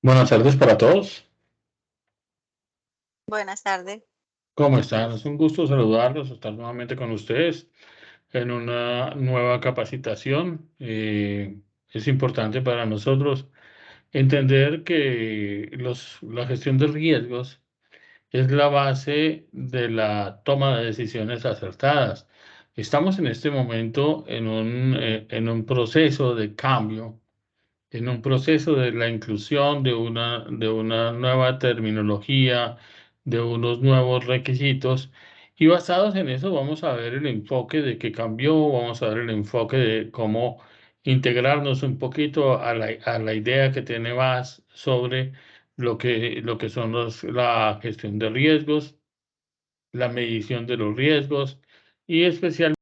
Buenas tardes para todos. Buenas tardes. ¿Cómo están? Es un gusto saludarlos, estar nuevamente con ustedes en una nueva capacitación. Es importante para nosotros entender que la gestión de riesgos es la base de la toma de decisiones acertadas. Estamos en este momento en un proceso de cambio, en un proceso de la inclusión de una nueva terminología, de unos nuevos requisitos, y basados en eso vamos a ver el enfoque de qué cambió, vamos a ver el enfoque de cómo integrarnos un poquito a la idea que tiene más sobre lo que son la gestión de riesgos, la medición de los riesgos y especialmente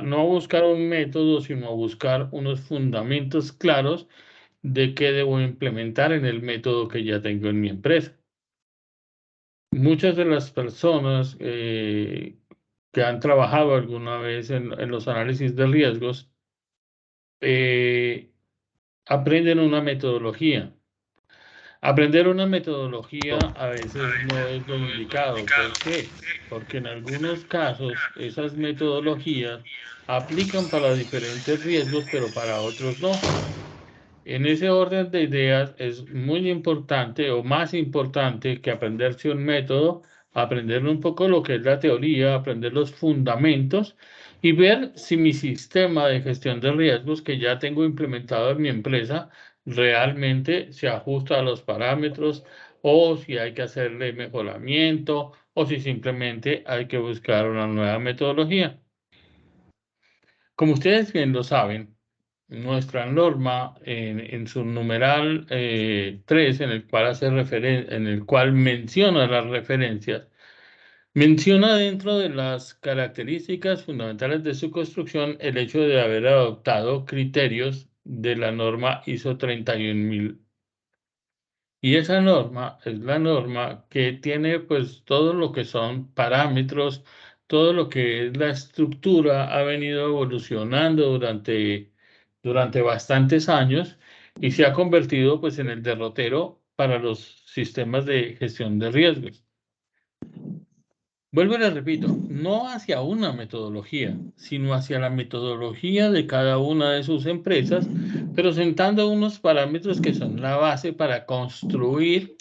no buscar un método, sino buscar unos fundamentos claros de qué debo implementar en el método que ya tengo en mi empresa. Muchas de las personas que han trabajado alguna vez en los análisis de riesgos eh, aprenden una metodología. Aprender una metodología a veces no es lo indicado. ¿Por qué? Porque en algunos casos esas metodologías aplican para diferentes riesgos, pero para otros no. En ese orden de ideas es muy importante o más importante que aprenderse un método, aprender un poco lo que es la teoría, aprender los fundamentos y ver si mi sistema de gestión de riesgos que ya tengo implementado en mi empresa realmente se ajusta a los parámetros o si hay que hacerle mejoramiento o si simplemente hay que buscar una nueva metodología. Como ustedes bien lo saben, nuestra norma en su numeral 3, en el cual en el cual menciona las referencias, menciona dentro de las características fundamentales de su construcción el hecho de haber adoptado criterios de la norma ISO 31000. Y esa norma es la norma que tiene pues todo lo que son parámetros, todo lo que es la estructura ha venido evolucionando durante bastantes años y se ha convertido pues en el derrotero para los sistemas de gestión de riesgos. Vuelvo y les repito, no hacia una metodología, sino hacia la metodología de cada una de sus empresas, pero sentando unos parámetros que son la base para construir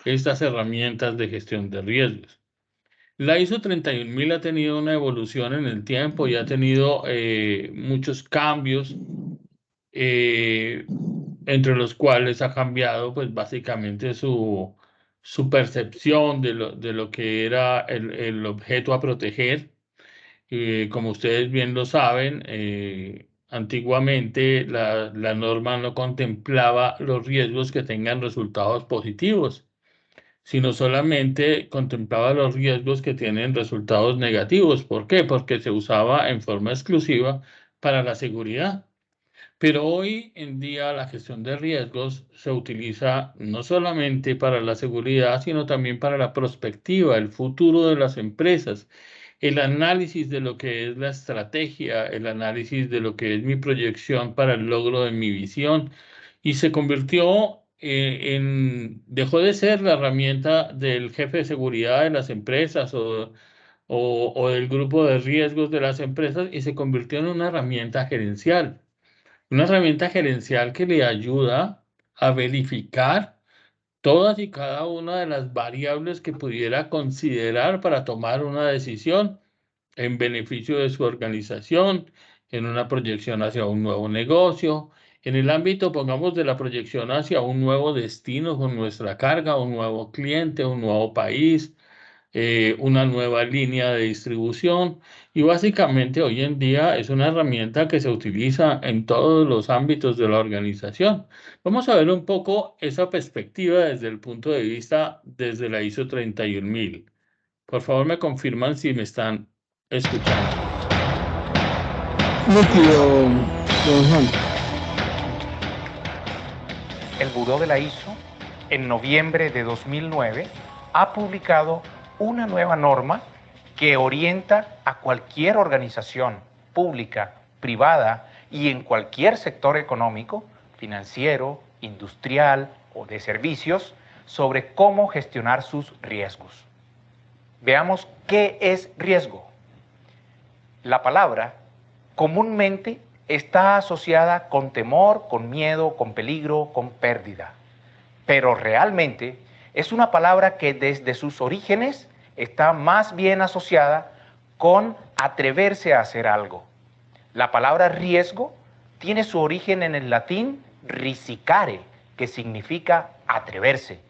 estas herramientas de gestión de riesgos. La ISO 31000 ha tenido una evolución en el tiempo y ha tenido muchos cambios, eh, entre los cuales ha cambiado pues básicamente su percepción de lo que era el objeto a proteger. Como ustedes bien lo saben, antiguamente la norma no contemplaba los riesgos que tengan resultados positivos, sino solamente contemplaba los riesgos que tienen resultados negativos. ¿Por qué? Porque se usaba en forma exclusiva para la seguridad. Pero hoy en día la gestión de riesgos se utiliza no solamente para la seguridad, sino también para la prospectiva, el futuro de las empresas, el análisis de lo que es la estrategia, el análisis de lo que es mi proyección para el logro de mi visión, y se convirtió dejó de ser la herramienta del jefe de seguridad de las empresas o del grupo de riesgos de las empresas y se convirtió en una herramienta gerencial. Una herramienta gerencial que le ayuda a verificar todas y cada una de las variables que pudiera considerar para tomar una decisión en beneficio de su organización, en una proyección hacia un nuevo negocio, en el ámbito, pongamos, de la proyección hacia un nuevo destino con nuestra carga, un nuevo cliente, un nuevo país, una nueva línea de distribución y básicamente hoy en día es una herramienta que se utiliza en todos los ámbitos de la organización. Vamos a ver un poco esa perspectiva desde el punto de vista desde la ISO 31000. Por favor, me confirman si me están escuchando. Nítido, don Juan. El Buró de la ISO, en noviembre de 2009, ha publicado una nueva norma que orienta a cualquier organización pública, privada y en cualquier sector económico financiero, industrial o de servicios sobre cómo gestionar sus riesgos. Veamos qué es riesgo. La palabra comúnmente está asociada con temor, con miedo, con peligro, con pérdida. Pero realmente es una palabra que desde sus orígenes está más bien asociada con atreverse a hacer algo. La palabra riesgo tiene su origen en el latín risicare, que significa atreverse.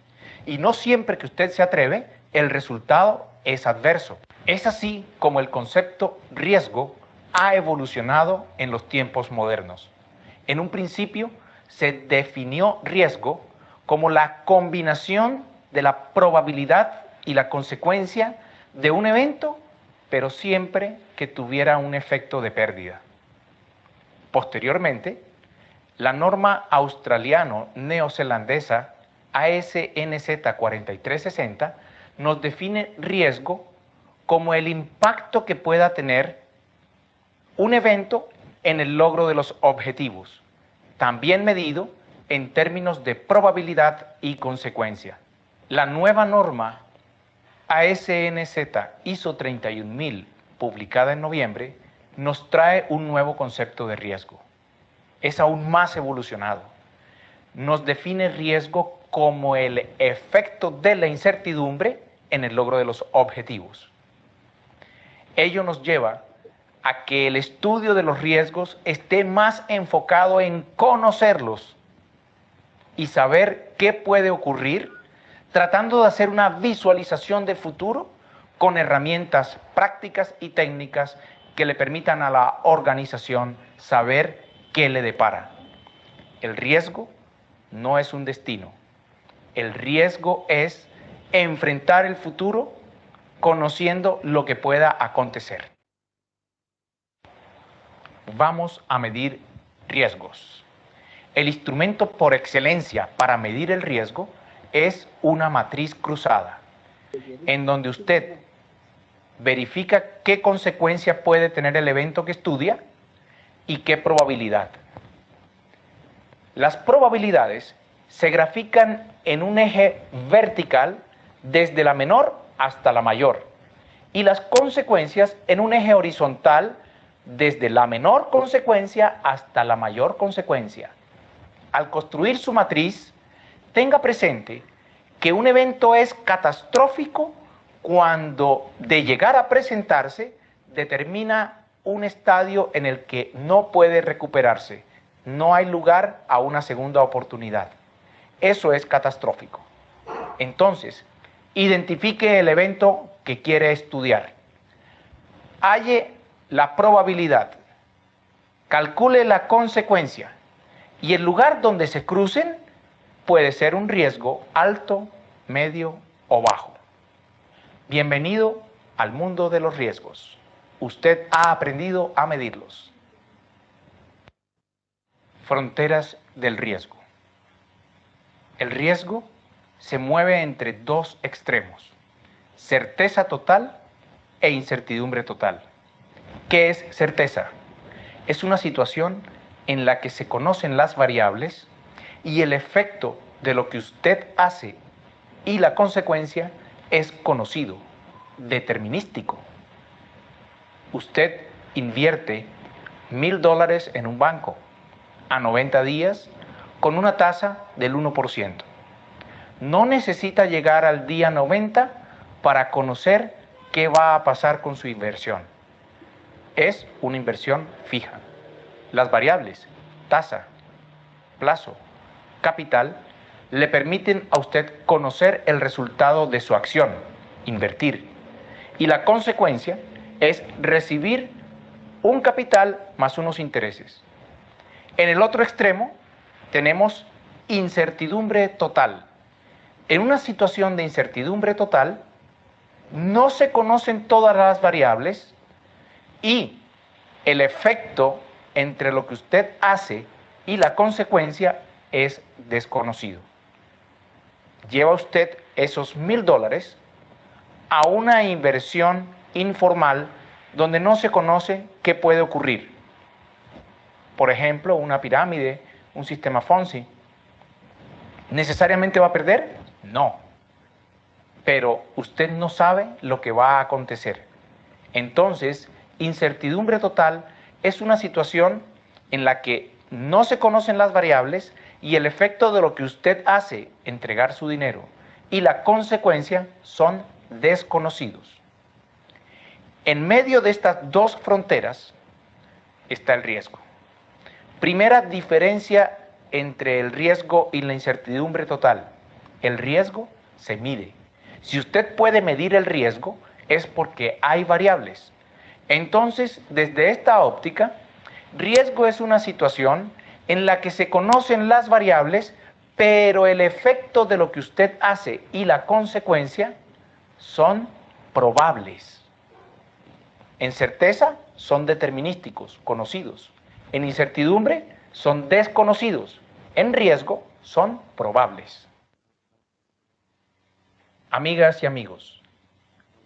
Y no siempre que usted se atreve, el resultado es adverso. Es así como el concepto riesgo ha evolucionado en los tiempos modernos. En un principio se definió riesgo como la combinación de la probabilidad y la consecuencia de un evento, pero siempre que tuviera un efecto de pérdida. Posteriormente, la norma australiano-neozelandesa ASNZ 4360 nos define riesgo como el impacto que pueda tener un evento en el logro de los objetivos, también medido en términos de probabilidad y consecuencia. La nueva norma ASNZ ISO 31000, publicada en noviembre, nos trae un nuevo concepto de riesgo. Es aún más evolucionado. Nos define riesgo como el efecto de la incertidumbre en el logro de los objetivos. Ello nos lleva a que el estudio de los riesgos esté más enfocado en conocerlos y saber qué puede ocurrir, tratando de hacer una visualización de futuro con herramientas prácticas y técnicas que le permitan a la organización saber qué le depara. El riesgo no es un destino. El riesgo es enfrentar el futuro conociendo lo que pueda acontecer. Vamos a medir riesgos. El instrumento por excelencia para medir el riesgo es una matriz cruzada, en donde usted verifica qué consecuencia puede tener el evento que estudia y qué probabilidad. Las probabilidades se grafican en un eje vertical desde la menor hasta la mayor y las consecuencias en un eje horizontal desde la menor consecuencia hasta la mayor consecuencia. Al construir su matriz, tenga presente que un evento es catastrófico cuando, de llegar a presentarse, determina un estadio en el que no puede recuperarse. No hay lugar a una segunda oportunidad. Eso es catastrófico. Entonces, identifique el evento que quiere estudiar. Halle la probabilidad. Calcule la consecuencia. Y el lugar donde se crucen puede ser un riesgo alto, medio o bajo. Bienvenido al mundo de los riesgos. Usted ha aprendido a medirlos. Fronteras del riesgo. El riesgo se mueve entre dos extremos: certeza total e incertidumbre total. ¿Qué es certeza? Es una situación en la que se conocen las variables y el efecto de lo que usted hace y la consecuencia es conocido, determinístico. Usted invierte $1000 en un banco a 90 días con una tasa del 1%. No necesita llegar al día 90 para conocer qué va a pasar con su inversión. Es una inversión fija. Las variables, tasa, plazo, capital, le permiten a usted conocer el resultado de su acción, invertir. Y la consecuencia es recibir un capital más unos intereses. En el otro extremo tenemos incertidumbre total. En una situación de incertidumbre total, no se conocen todas las variables y el efecto entre lo que usted hace y la consecuencia es desconocido. Lleva usted esos $1000 a una inversión informal donde no se conoce qué puede ocurrir. Por ejemplo, una pirámide un sistema Fonzi. ¿Necesariamente va a perder? No. Pero usted no sabe lo que va a acontecer. Entonces, incertidumbre total es una situación en la que no se conocen las variables y el efecto de lo que usted hace, entregar su dinero, y la consecuencia son desconocidos. En medio de estas dos fronteras está el riesgo. Primera diferencia entre el riesgo y la incertidumbre total. El riesgo se mide. Si usted puede medir el riesgo, es porque hay variables. Entonces, desde esta óptica, riesgo es una situación en la que se conocen las variables, pero el efecto de lo que usted hace y la consecuencia son probables. En certeza son determinísticos, conocidos. En incertidumbre son desconocidos. En riesgo son probables. Amigas y amigos,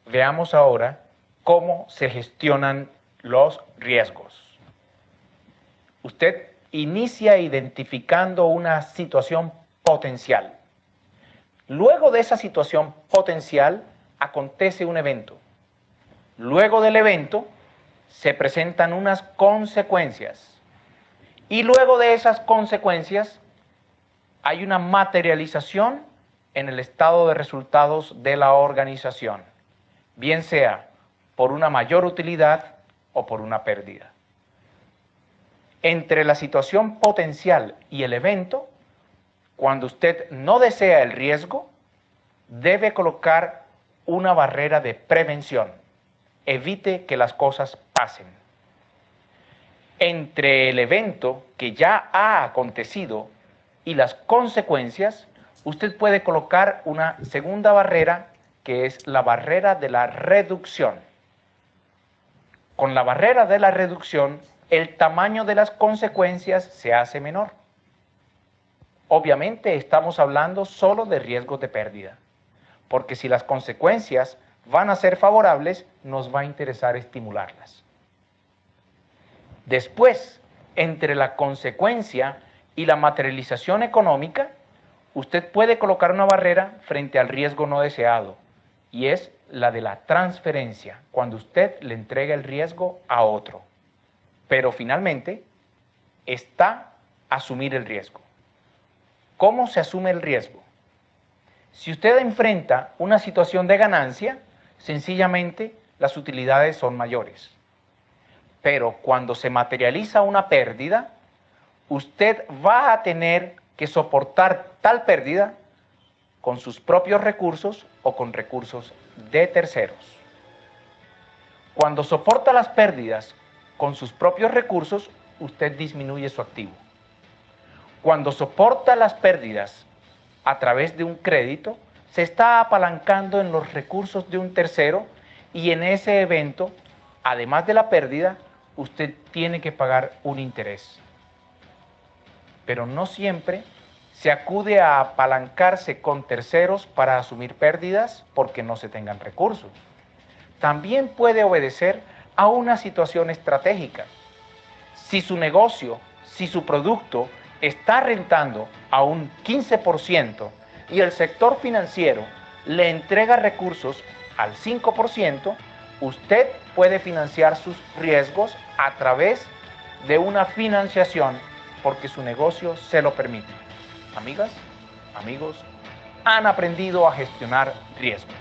veamos ahora cómo se gestionan los riesgos. Usted inicia identificando una situación potencial. Luego de esa situación potencial acontece un evento. Luego del evento se presentan unas consecuencias. Y luego de esas consecuencias hay una materialización en el estado de resultados de la organización, bien sea por una mayor utilidad o por una pérdida. Entre la situación potencial y el evento, cuando usted no desea el riesgo, debe colocar una barrera de prevención. Evite que las cosas pasen. Entre el evento que ya ha acontecido y las consecuencias, usted puede colocar una segunda barrera, que es la barrera de la reducción. Con la barrera de la reducción, el tamaño de las consecuencias se hace menor. Obviamente estamos hablando solo de riesgos de pérdida, porque si las consecuencias van a ser favorables, nos va a interesar estimularlas. Después, entre la consecuencia y la materialización económica, usted puede colocar una barrera frente al riesgo no deseado, y es la de la transferencia, cuando usted le entrega el riesgo a otro. Pero finalmente está asumir el riesgo. ¿Cómo se asume el riesgo? Si usted enfrenta una situación de ganancia, sencillamente las utilidades son mayores. Pero cuando se materializa una pérdida, usted va a tener que soportar tal pérdida con sus propios recursos o con recursos de terceros. Cuando soporta las pérdidas con sus propios recursos, usted disminuye su activo. Cuando soporta las pérdidas a través de un crédito, se está apalancando en los recursos de un tercero y en ese evento, además de la pérdida, usted tiene que pagar un interés. Pero no siempre se acude a apalancarse con terceros para asumir pérdidas porque no se tengan recursos. También puede obedecer a una situación estratégica. Si su negocio, si su producto está rentando a un 15% y el sector financiero le entrega recursos al 5%, usted puede financiar sus riesgos a través de una financiación porque su negocio se lo permite. Amigas, amigos, han aprendido a gestionar riesgos.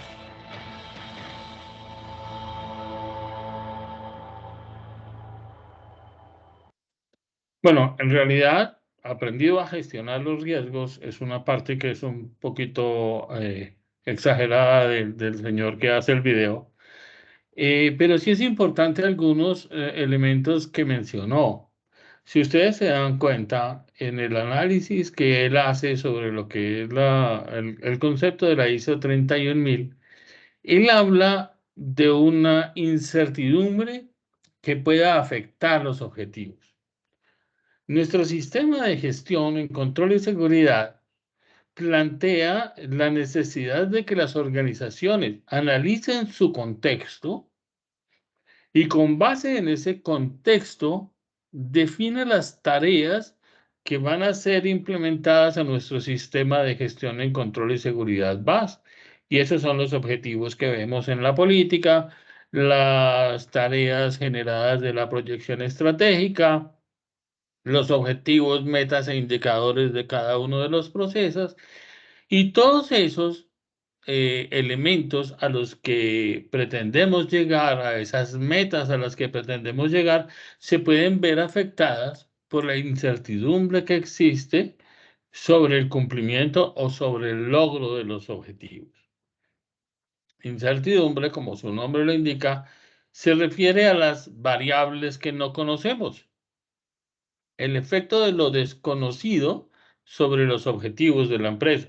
Bueno, en realidad, aprendido a gestionar los riesgos es una parte que es un poquito exagerada del señor que hace el video, pero sí es importante algunos elementos que mencionó. Si ustedes se dan cuenta, en el análisis que él hace sobre lo que es el concepto de la ISO 31000, él habla de una incertidumbre que pueda afectar los objetivos. Nuestro sistema de gestión en control y seguridad plantea la necesidad de que las organizaciones analicen su contexto y con base en ese contexto define las tareas que van a ser implementadas a nuestro sistema de gestión en control y seguridad VAS. Y esos son los objetivos que vemos en la política, las tareas generadas de la proyección estratégica, los objetivos, metas e indicadores de cada uno de los procesos y todos esos elementos a los que pretendemos llegar, a esas metas a las que pretendemos llegar, se pueden ver afectadas por la incertidumbre que existe sobre el cumplimiento o sobre el logro de los objetivos. Incertidumbre, como su nombre lo indica, se refiere a las variables que no conocemos. El efecto de lo desconocido sobre los objetivos de la empresa.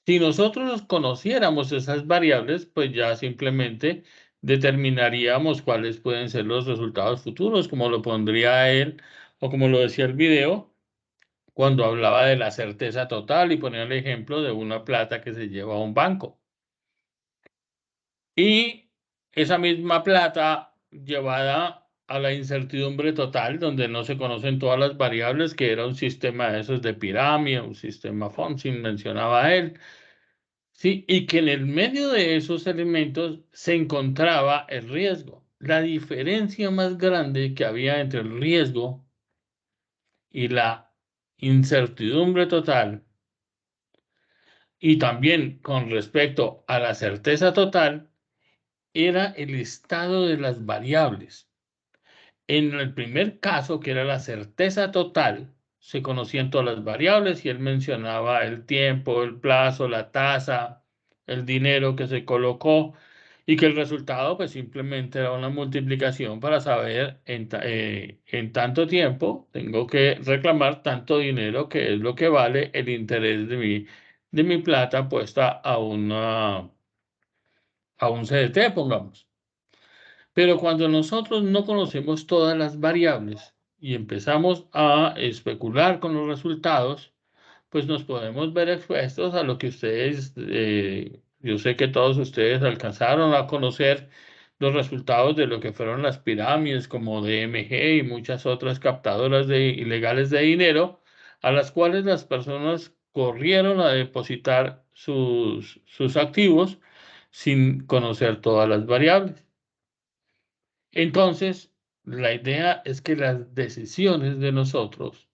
Si nosotros conociéramos esas variables, pues ya simplemente determinaríamos cuáles pueden ser los resultados futuros, como lo pondría él o como lo decía el video, cuando hablaba de la certeza total y ponía el ejemplo de una plata que se lleva a un banco. Y esa misma plata llevada a la incertidumbre total, donde no se conocen todas las variables, que era un sistema de esos de pirámide, un sistema Ponzi, mencionaba él, ¿sí? Y que en el medio de esos elementos se encontraba el riesgo. La diferencia más grande que había entre el riesgo y la incertidumbre total, y también con respecto a la certeza total, era el estado de las variables. En el primer caso, que era la certeza total, se conocían todas las variables y él mencionaba el tiempo, el plazo, la tasa, el dinero que se colocó y que el resultado pues simplemente era una multiplicación para saber en tanto tiempo tengo que reclamar tanto dinero, que es lo que vale el interés de mi plata puesta a un CDT, pongamos. Pero cuando nosotros no conocemos todas las variables y empezamos a especular con los resultados, pues nos podemos ver expuestos a lo que ustedes, yo sé que todos ustedes alcanzaron a conocer los resultados de lo que fueron las pirámides como DMG y muchas otras captadoras ilegales de dinero, a las cuales las personas corrieron a depositar sus activos sin conocer todas las variables. Entonces, la idea es que las decisiones de nosotros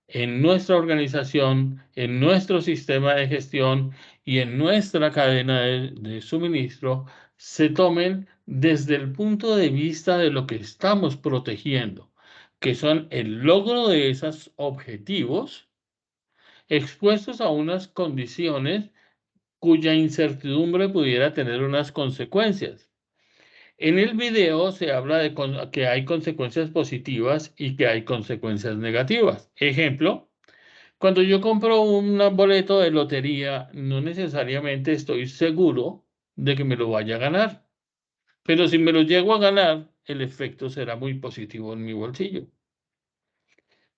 en nuestra organización, en nuestro sistema de gestión y en nuestra cadena de suministro se tomen desde el punto de vista de lo que estamos protegiendo, que son el logro de esos objetivos expuestos a unas condiciones cuya incertidumbre pudiera tener unas consecuencias. En el video se habla de que hay consecuencias positivas y que hay consecuencias negativas. Ejemplo, cuando yo compro un boleto de lotería, no necesariamente estoy seguro de que me lo vaya a ganar, pero si me lo llego a ganar, el efecto será muy positivo en mi bolsillo.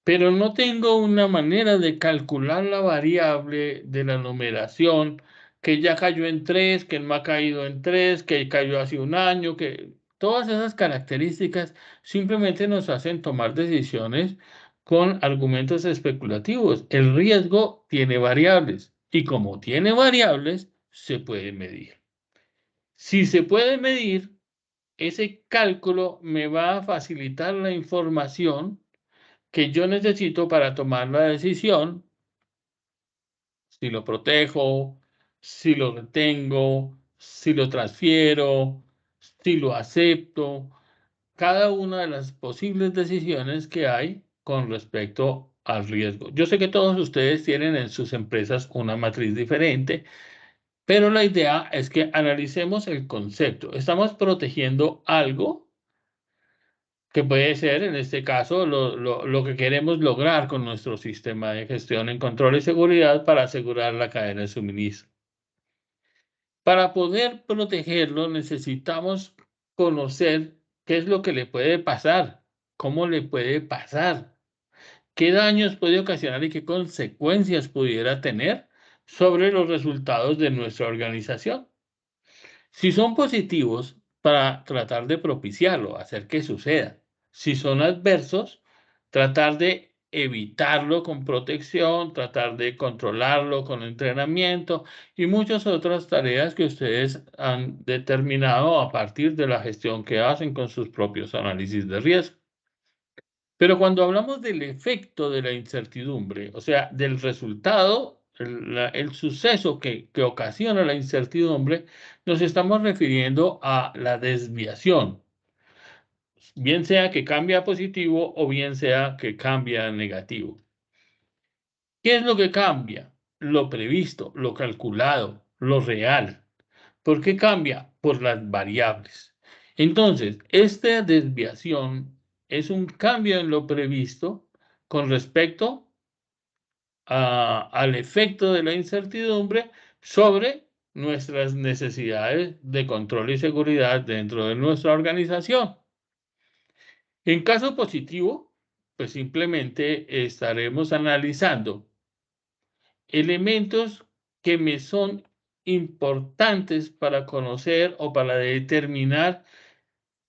Pero no tengo una manera de calcular la variable de la numeración, que ya cayó en 3, que no ha caído en 3, que cayó hace un año, que todas esas características simplemente nos hacen tomar decisiones con argumentos especulativos. El riesgo tiene variables y como tiene variables, se puede medir. Si se puede medir, ese cálculo me va a facilitar la información que yo necesito para tomar la decisión, si lo protejo, si lo retengo, si lo transfiero, si lo acepto, cada una de las posibles decisiones que hay con respecto al riesgo. Yo sé que todos ustedes tienen en sus empresas una matriz diferente, pero la idea es que analicemos el concepto. ¿Estamos protegiendo algo? Que puede ser, en este caso, lo que queremos lograr con nuestro sistema de gestión en control y seguridad para asegurar la cadena de suministro. Para poder protegerlo, necesitamos conocer qué es lo que le puede pasar, cómo le puede pasar, qué daños puede ocasionar y qué consecuencias pudiera tener sobre los resultados de nuestra organización. Si son positivos, para tratar de propiciarlo, hacer que suceda. Si son adversos, tratar de evitarlo con protección, tratar de controlarlo con entrenamiento y muchas otras tareas que ustedes han determinado a partir de la gestión que hacen con sus propios análisis de riesgo. Pero cuando hablamos del efecto de la incertidumbre, o sea, del resultado, el suceso que ocasiona la incertidumbre, nos estamos refiriendo a la desviación, bien sea que cambie a positivo o bien sea que cambie a negativo. ¿Qué es lo que cambia? Lo previsto, lo calculado, lo real. ¿Por qué cambia? Por las variables. Entonces, esta desviación es un cambio en lo previsto con respecto al efecto de la incertidumbre sobre nuestras necesidades de control y seguridad dentro de nuestra organización. En caso positivo, pues simplemente estaremos analizando elementos que me son importantes para conocer o para determinar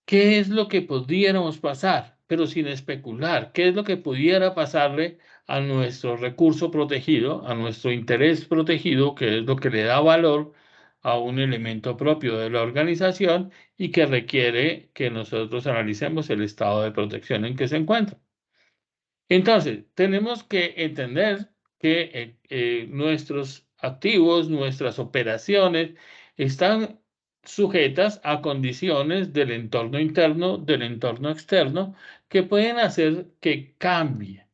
qué es lo que pudiéramos pasar, pero sin especular, qué es lo que pudiera pasarle a nuestro recurso protegido, a nuestro interés protegido, que es lo que le da valor a un elemento propio de la organización y que requiere que nosotros analicemos el estado de protección en que se encuentra. Entonces, tenemos que entender que nuestros activos, nuestras operaciones están sujetas a condiciones del entorno interno, del entorno externo, que pueden hacer que cambie.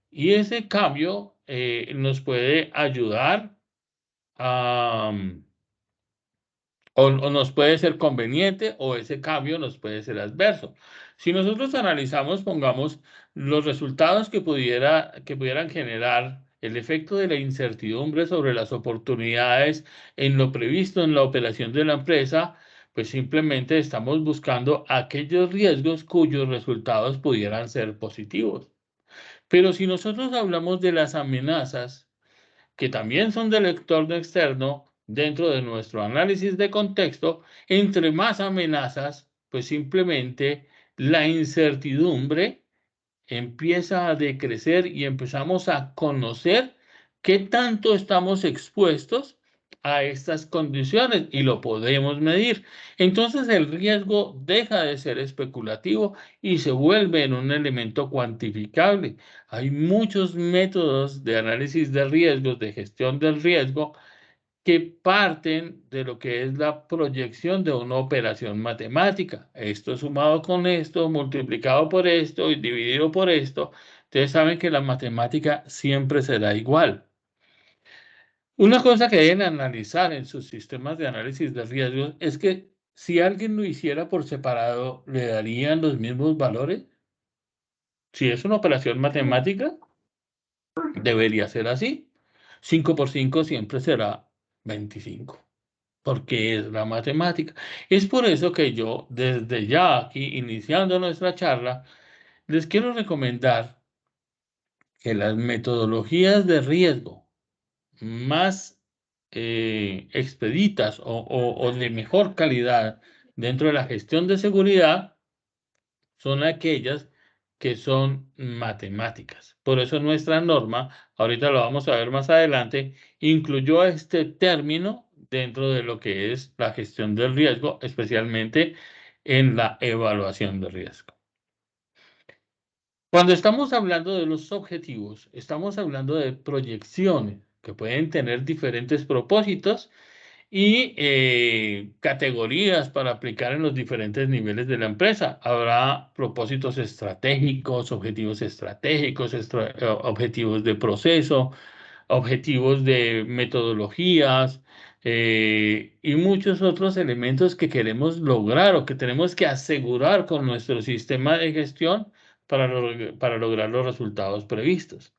Y ese cambio nos puede ayudar a, o nos puede ser conveniente o ese cambio nos puede ser adverso. Si nosotros analizamos, pongamos, los resultados que pudieran generar el efecto de la incertidumbre sobre las oportunidades en lo previsto en la operación de la empresa, pues simplemente estamos buscando aquellos riesgos cuyos resultados pudieran ser positivos. Pero si nosotros hablamos de las amenazas, que también son del entorno externo, dentro de nuestro análisis de contexto, entre más amenazas, pues simplemente la incertidumbre empieza a decrecer y empezamos a conocer qué tanto estamos expuestos a estas condiciones y lo podemos medir. Entonces el riesgo deja de ser especulativo y se vuelve en un elemento cuantificable. Hay muchos métodos de análisis de riesgos, de gestión del riesgo, que parten de lo que es la proyección de una operación matemática. Esto sumado con esto, multiplicado por esto y dividido por esto. Ustedes saben que la matemática siempre será igual. Una cosa que deben analizar en sus sistemas de análisis de riesgos es que si alguien lo hiciera por separado, ¿le darían los mismos valores? Si es una operación matemática, debería ser así. 5 por 5 siempre será 25. Porque es la matemática. Es por eso que yo, desde ya aquí, iniciando nuestra charla, les quiero recomendar que las metodologías de riesgo más expeditas o de mejor calidad dentro de la gestión de seguridad son aquellas que son matemáticas. Por eso nuestra norma, ahorita lo vamos a ver más adelante, incluyó este término dentro de lo que es la gestión del riesgo, especialmente en la evaluación de riesgo. Cuando estamos hablando de los objetivos, estamos hablando de proyecciones que pueden tener diferentes propósitos y categorías para aplicar en los diferentes niveles de la empresa. Habrá propósitos estratégicos, objetivos estratégicos, objetivos de proceso, objetivos de metodologías y muchos otros elementos que queremos lograr o que tenemos que asegurar con nuestro sistema de gestión para lograr los resultados previstos.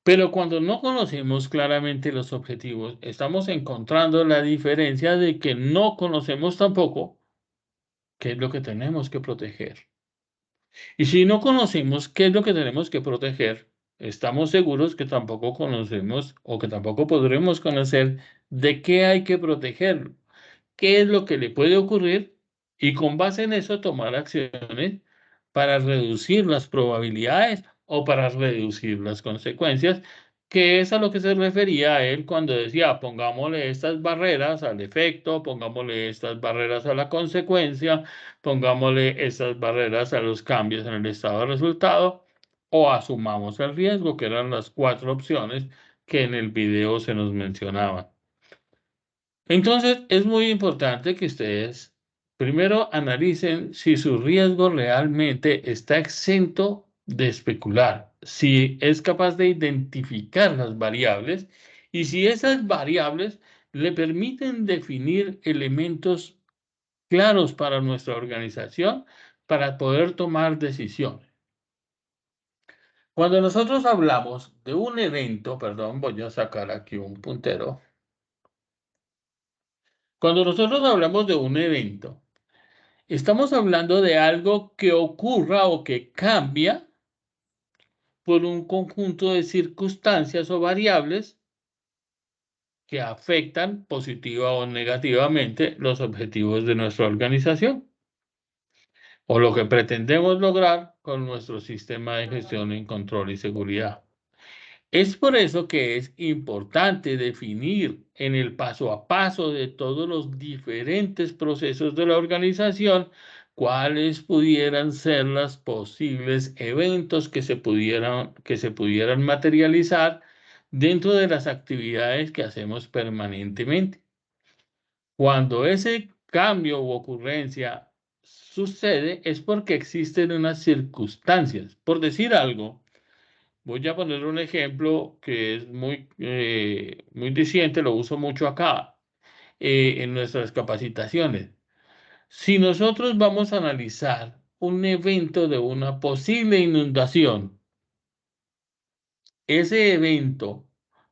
Pero cuando no conocemos claramente los objetivos, estamos encontrando la diferencia de que no conocemos tampoco qué es lo que tenemos que proteger. Y si no conocemos qué es lo que tenemos que proteger, estamos seguros que tampoco conocemos o que tampoco podremos conocer de qué hay que protegerlo, qué es lo que le puede ocurrir y con base en eso tomar acciones para reducir las probabilidades o para reducir las consecuencias, que es a lo que se refería a él cuando decía, pongámosle estas barreras al efecto, pongámosle estas barreras a la consecuencia, pongámosle estas barreras a los cambios en el estado de resultado, o asumamos el riesgo, que eran las 4 opciones que en el video se nos mencionaban. Entonces, es muy importante que ustedes primero analicen si su riesgo realmente está exento de especular, si es capaz de identificar las variables y si esas variables le permiten definir elementos claros para nuestra organización para poder tomar decisiones. Cuando nosotros hablamos de un evento, perdón, voy a sacar aquí un puntero. Cuando nosotros hablamos de un evento, estamos hablando de algo que ocurra o que cambia por un conjunto de circunstancias o variables que afectan positiva o negativamente los objetivos de nuestra organización o lo que pretendemos lograr con nuestro sistema de gestión en control y seguridad. Es por eso que es importante definir en el paso a paso de todos los diferentes procesos de la organización cuáles pudieran ser los posibles eventos que se pudieran materializar dentro de las actividades que hacemos permanentemente. Cuando ese cambio u ocurrencia sucede es porque existen unas circunstancias. Por decir algo, voy a poner un ejemplo que es muy diciente, lo uso mucho acá en nuestras capacitaciones. Si nosotros vamos a analizar un evento de una posible inundación, ese evento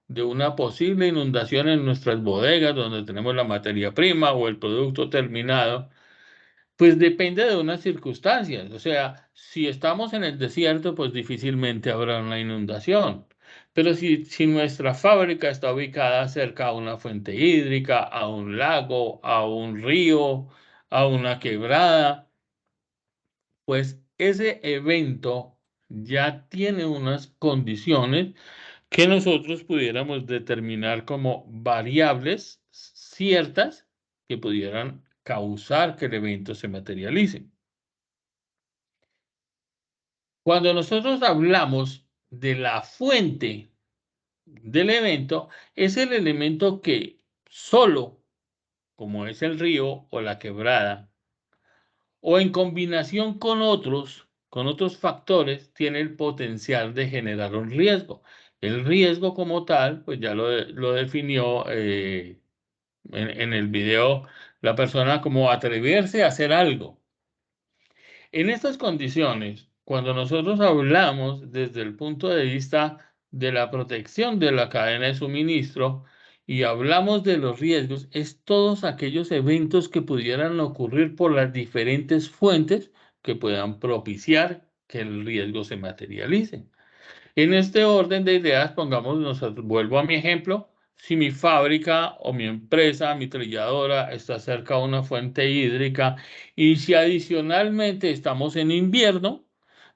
de una posible inundación en nuestras bodegas donde tenemos la materia prima o el producto terminado, pues depende de unas circunstancias. O sea, si estamos en el desierto, pues difícilmente habrá una inundación. Pero si nuestra fábrica está ubicada cerca a una fuente hídrica, a un lago, a un río, a una quebrada, pues ese evento ya tiene unas condiciones que nosotros pudiéramos determinar como variables ciertas que pudieran causar que el evento se materialice. Cuando nosotros hablamos de la fuente del evento, es el elemento que solo, como es el río o la quebrada, o en combinación con otros factores, tiene el potencial de generar un riesgo. El riesgo como tal, pues ya lo definió en el video la persona como atreverse a hacer algo. En estas condiciones, cuando nosotros hablamos desde el punto de vista de la protección de la cadena de suministro y hablamos de los riesgos, es todos aquellos eventos que pudieran ocurrir por las diferentes fuentes que puedan propiciar que el riesgo se materialice. En este orden de ideas, vuelvo a mi ejemplo, si mi fábrica o mi empresa, mi trilladora está cerca de una fuente hídrica y si adicionalmente estamos en invierno,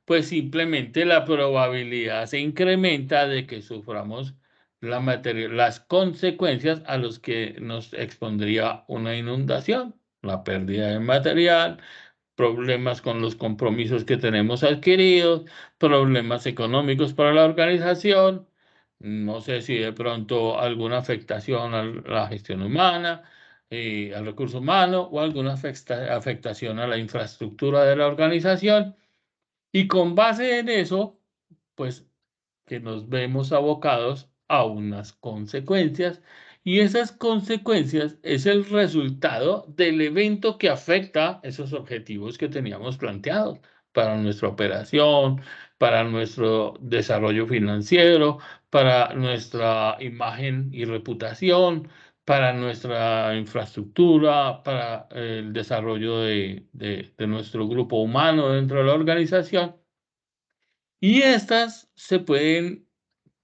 pues simplemente la probabilidad se incrementa de que suframos las consecuencias a los que nos expondría una inundación, la pérdida de material, problemas con los compromisos que tenemos adquiridos, problemas económicos para la organización, no sé si de pronto alguna afectación a la gestión humana, al recurso humano o alguna afectación a la infraestructura de la organización. Y con base en eso, pues que nos vemos abocados a unas consecuencias y esas consecuencias es el resultado del evento que afecta esos objetivos que teníamos planteados para nuestra operación, para nuestro desarrollo financiero, para nuestra imagen y reputación, para nuestra infraestructura, para el desarrollo de nuestro grupo humano dentro de la organización. Y estas se pueden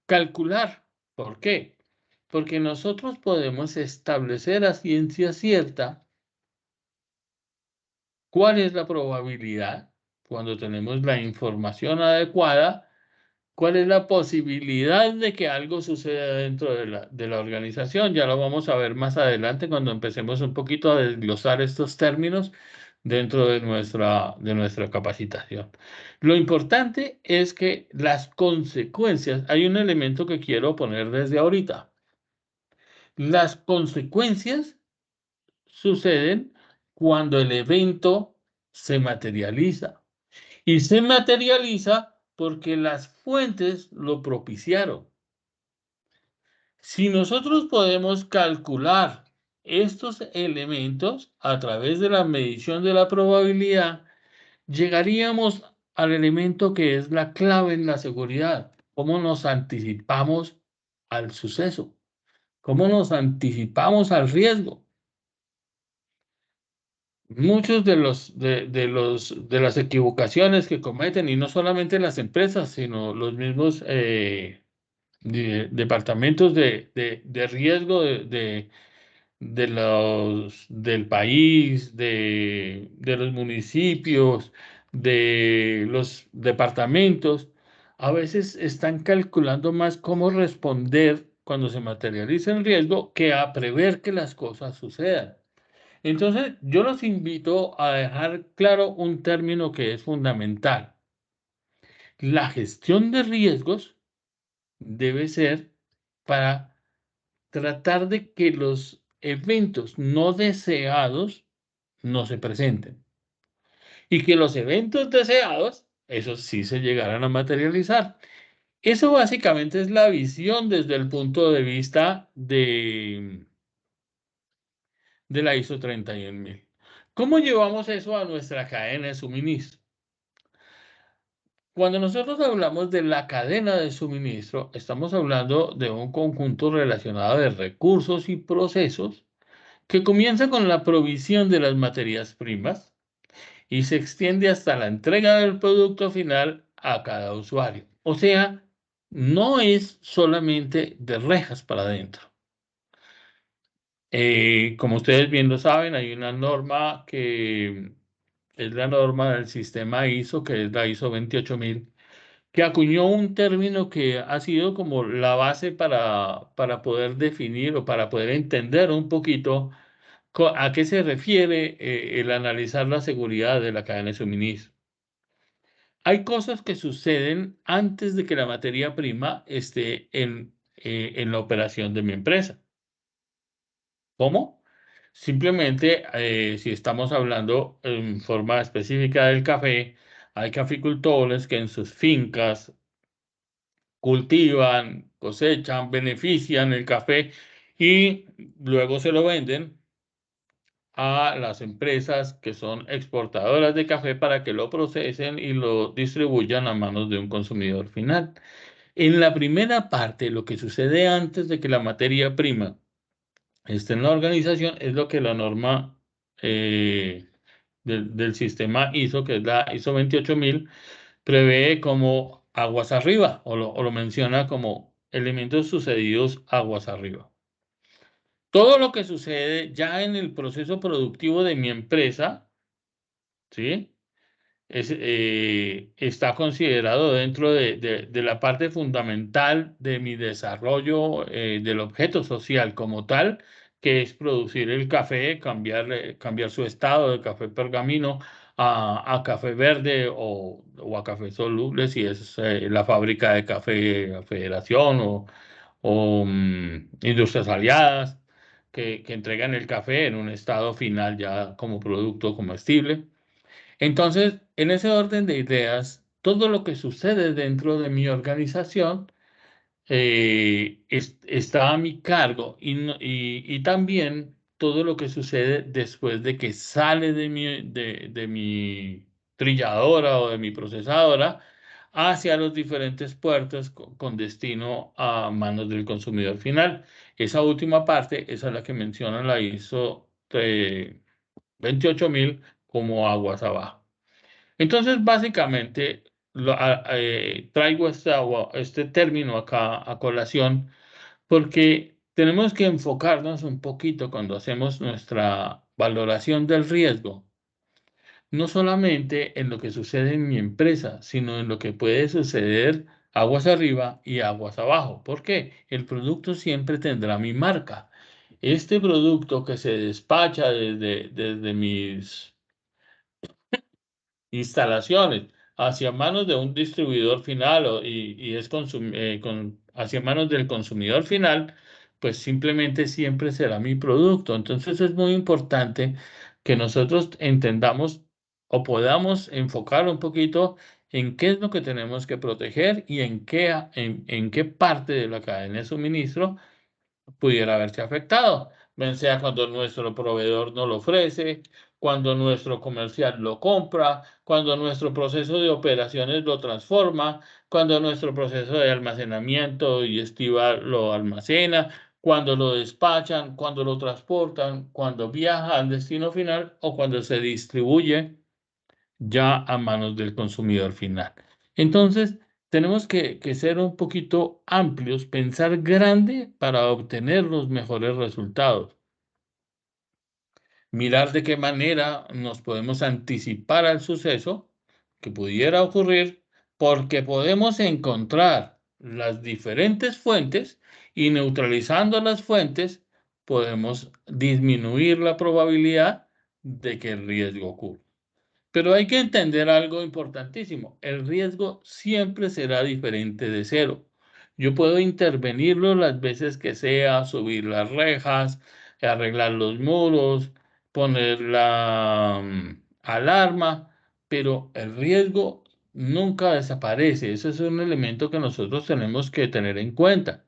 calcular. ¿Por qué? Porque nosotros podemos establecer a ciencia cierta cuál es la probabilidad, cuando tenemos la información adecuada, ¿Cuál es la posibilidad de que algo suceda dentro de la organización? Ya lo vamos a ver más adelante cuando empecemos un poquito a desglosar estos términos dentro de nuestra capacitación. Lo importante es que las consecuencias, hay un elemento que quiero poner desde ahorita. Las consecuencias suceden cuando el evento se materializa. Y se materializa porque las fuentes lo propiciaron. Si nosotros podemos calcular estos elementos a través de la medición de la probabilidad, llegaríamos al elemento que es la clave en la seguridad. ¿Cómo nos anticipamos al suceso? ¿Cómo nos anticipamos al riesgo? Muchos de las equivocaciones que cometen, y no solamente las empresas, sino los mismos departamentos de riesgo del país, de los municipios, de los departamentos, a veces están calculando más cómo responder cuando se materializa el riesgo que a prever que las cosas sucedan. Entonces, yo los invito a dejar claro un término que es fundamental. La gestión de riesgos debe ser para tratar de que los eventos no deseados no se presenten y que los eventos deseados, esos sí se llegaran a materializar. Eso básicamente es la visión desde el punto de vista de la ISO 31000. ¿Cómo llevamos eso a nuestra cadena de suministro? Cuando nosotros hablamos de la cadena de suministro, estamos hablando de un conjunto relacionado de recursos y procesos que comienza con la provisión de las materias primas y se extiende hasta la entrega del producto final a cada usuario. O sea, no es solamente de rejas para adentro. Como ustedes bien lo saben, hay una norma que es la norma del sistema ISO, que es la ISO 28000, que acuñó un término que ha sido como la base para poder definir o para poder entender un poquito a qué se refiere el analizar la seguridad de la cadena de suministro. Hay cosas que suceden antes de que la materia prima esté en la operación de mi empresa. ¿Cómo? Simplemente, si estamos hablando en forma específica del café, hay caficultores que en sus fincas cultivan, cosechan, benefician el café y luego se lo venden a las empresas que son exportadoras de café para que lo procesen y lo distribuyan a manos de un consumidor final. En la primera parte, lo que sucede antes de que la materia prima esté en la organización es lo que la norma del sistema ISO, que es la ISO 28000, prevé como aguas arriba o lo menciona como elementos sucedidos aguas arriba. Todo lo que sucede ya en el proceso productivo de mi empresa, ¿sí? Está considerado dentro de la parte fundamental de mi desarrollo del objeto social como tal, que es producir el café, cambiar su estado de café pergamino a café verde o a café soluble, si es la fábrica de café Federación o Industrias Aliadas, que entregan el café en un estado final ya como producto comestible. Entonces, en ese orden de ideas, todo lo que sucede dentro de mi organización está a mi cargo y también todo lo que sucede después de que sale de mi trilladora o de mi procesadora hacia los diferentes puertos con destino a manos del consumidor final. Esa última parte, esa es la que menciona la ISO 28000 como aguas abajo. Entonces, básicamente, traigo este término acá a colación porque tenemos que enfocarnos un poquito cuando hacemos nuestra valoración del riesgo, no solamente en lo que sucede en mi empresa, sino en lo que puede suceder aguas arriba y aguas abajo. ¿Por qué? El producto siempre tendrá mi marca. Este producto que se despacha desde mis instalaciones hacia manos de un distribuidor final y es hacia manos del consumidor final, pues simplemente siempre será mi producto. Entonces es muy importante que nosotros entendamos o podamos enfocar un poquito en qué es lo que tenemos que proteger y en qué parte de la cadena de suministro pudiera haberse afectado, bien sea cuando nuestro proveedor no lo ofrece, cuando nuestro comercial lo compra, cuando nuestro proceso de operaciones lo transforma, cuando nuestro proceso de almacenamiento y estival lo almacena, cuando lo despachan, cuando lo transportan, cuando viaja al destino final o cuando se distribuye ya a manos del consumidor final. Entonces, tenemos que ser un poquito amplios, pensar grande para obtener los mejores resultados. Mirar de qué manera nos podemos anticipar al suceso que pudiera ocurrir, porque podemos encontrar las diferentes fuentes y neutralizando las fuentes podemos disminuir la probabilidad de que el riesgo ocurra. Pero hay que entender algo importantísimo. El riesgo siempre será diferente de cero. Yo puedo intervenirlo las veces que sea, subir las rejas, arreglar los muros, poner la alarma, pero el riesgo nunca desaparece. Eso es un elemento que nosotros tenemos que tener en cuenta.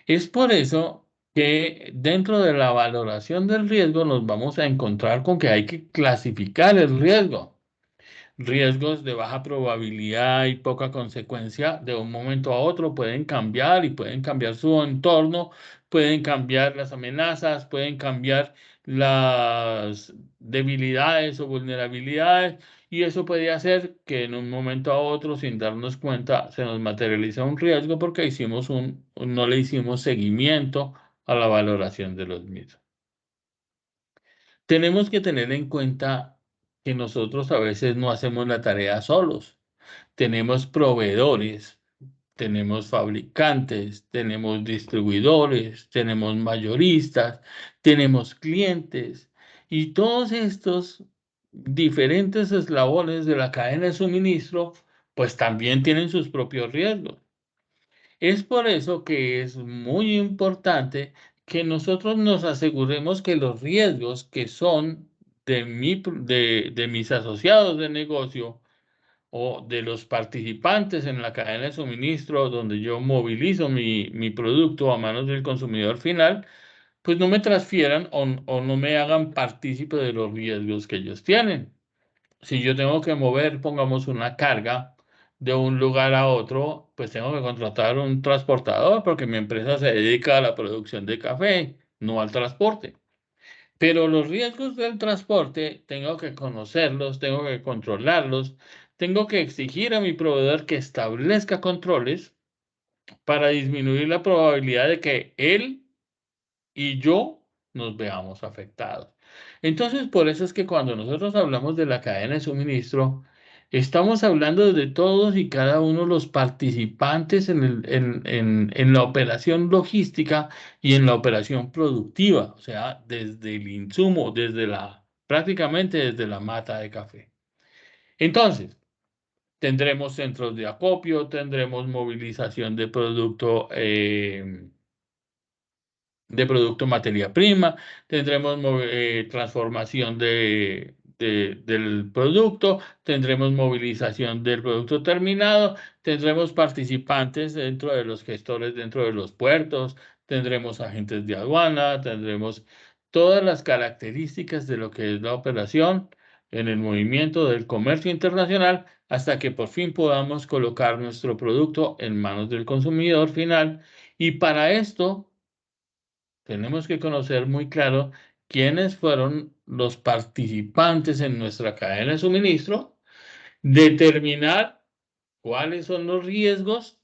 Es por eso que dentro de la valoración del riesgo nos vamos a encontrar con que hay que clasificar el riesgo. Riesgos de baja probabilidad y poca consecuencia de un momento a otro pueden cambiar y pueden cambiar su entorno, pueden cambiar las amenazas, pueden cambiar las debilidades o vulnerabilidades y eso puede hacer que en un momento a otro, sin darnos cuenta, se nos materializa un riesgo porque no le hicimos seguimiento a la valoración de los mismos. Tenemos que tener en cuenta que nosotros a veces no hacemos la tarea solos. Tenemos proveedores, tenemos fabricantes, tenemos distribuidores, tenemos mayoristas, tenemos clientes y todos estos diferentes eslabones de la cadena de suministro pues también tienen sus propios riesgos. Es por eso que es muy importante que nosotros nos aseguremos que los riesgos que son de mis asociados de negocio o de los participantes en la cadena de suministro donde yo movilizo mi producto a manos del consumidor final, pues no me transfieran o no me hagan partícipe de los riesgos que ellos tienen. Si yo tengo que mover, pongamos una carga de un lugar a otro, pues tengo que contratar un transportador porque mi empresa se dedica a la producción de café, no al transporte. Pero los riesgos del transporte tengo que conocerlos, tengo que controlarlos, tengo que exigir a mi proveedor que establezca controles para disminuir la probabilidad de que él y yo nos veamos afectados. Entonces, por eso es que cuando nosotros hablamos de la cadena de suministro, estamos hablando de todos y cada uno de los participantes en la operación logística y en la operación productiva, o sea, desde el insumo, prácticamente desde la mata de café. Entonces, tendremos centros de acopio, tendremos movilización de producto materia prima, tendremos transformación del producto, tendremos movilización del producto terminado, tendremos participantes dentro de los gestores, dentro de los puertos, tendremos agentes de aduana, tendremos todas las características de lo que es la operación en el movimiento del comercio internacional hasta que por fin podamos colocar nuestro producto en manos del consumidor final. Y para esto tenemos que conocer muy claro quiénes fueron los participantes en nuestra cadena de suministro, determinar cuáles son los riesgos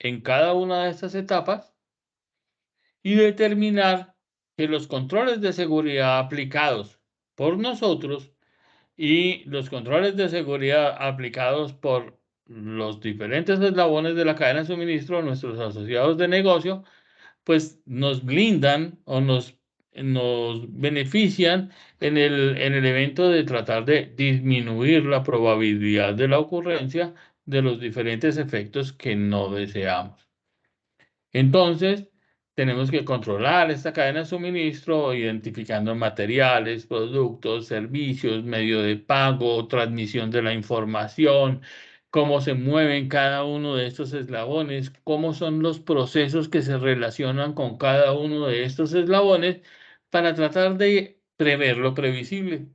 en cada una de estas etapas y determinar que los controles de seguridad aplicados por nosotros y los controles de seguridad aplicados por los diferentes eslabones de la cadena de suministro, nuestros asociados de negocio, pues nos blindan o nos benefician en el evento de tratar de disminuir la probabilidad de la ocurrencia de los diferentes efectos que no deseamos. Entonces, tenemos que controlar esta cadena de suministro, identificando materiales, productos, servicios, medio de pago, transmisión de la información, cómo se mueven cada uno de estos eslabones, cómo son los procesos que se relacionan con cada uno de estos eslabones para tratar de prever lo previsible.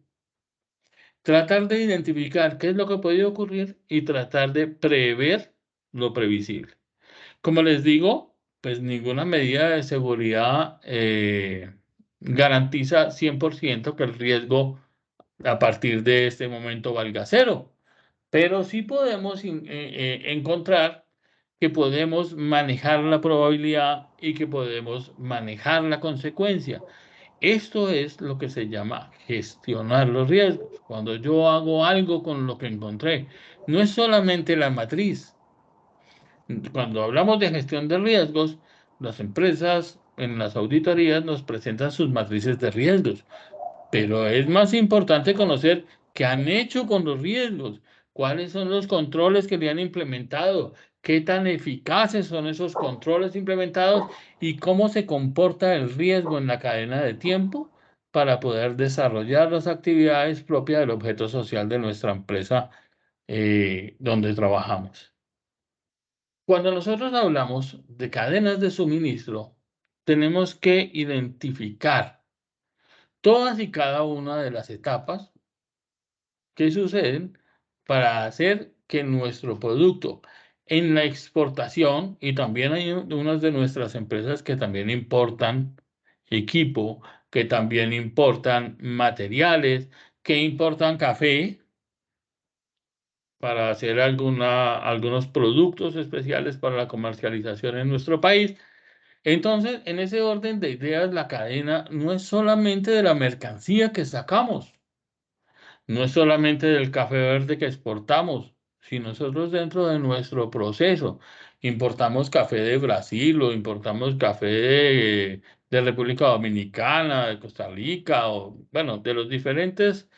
Tratar de identificar qué es lo que puede ocurrir y tratar de prever lo previsible. Como les digo, pues ninguna medida de seguridad garantiza 100% que el riesgo a partir de este momento valga cero, pero sí podemos encontrar que podemos manejar la probabilidad y que podemos manejar la consecuencia. Esto es lo que se llama gestionar los riesgos. Cuando yo hago algo con lo que encontré, no es solamente la matriz. Cuando hablamos de gestión de riesgos, las empresas en las auditorías nos presentan sus matrices de riesgos, pero es más importante conocer qué han hecho con los riesgos, cuáles son los controles que le han implementado, qué tan eficaces son esos controles implementados y cómo se comporta el riesgo en la cadena de tiempo para poder desarrollar las actividades propias del objeto social de nuestra empresa donde trabajamos. Cuando nosotros hablamos de cadenas de suministro, tenemos que identificar todas y cada una de las etapas que suceden para hacer que nuestro producto en la exportación, y también hay unas de nuestras empresas que también importan equipo, que también importan materiales, que importan café para hacer algunos productos especiales para la comercialización en nuestro país. Entonces, en ese orden de ideas, la cadena no es solamente de la mercancía que sacamos, no es solamente del café verde que exportamos. Si nosotros dentro de nuestro proceso importamos café de Brasil o importamos café de República Dominicana, de Costa Rica, o bueno, de los diferentes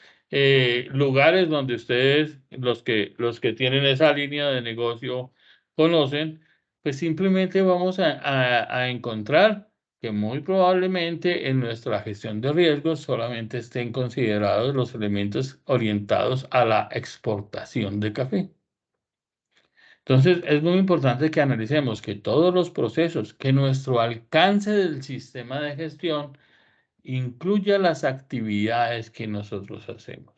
lugares donde ustedes, los que tienen esa línea de negocio, conocen, pues simplemente vamos a encontrar que muy probablemente en nuestra gestión de riesgos solamente estén considerados los elementos orientados a la exportación de café. Entonces, es muy importante que analicemos que todos los procesos, que nuestro alcance del sistema de gestión incluya las actividades que nosotros hacemos.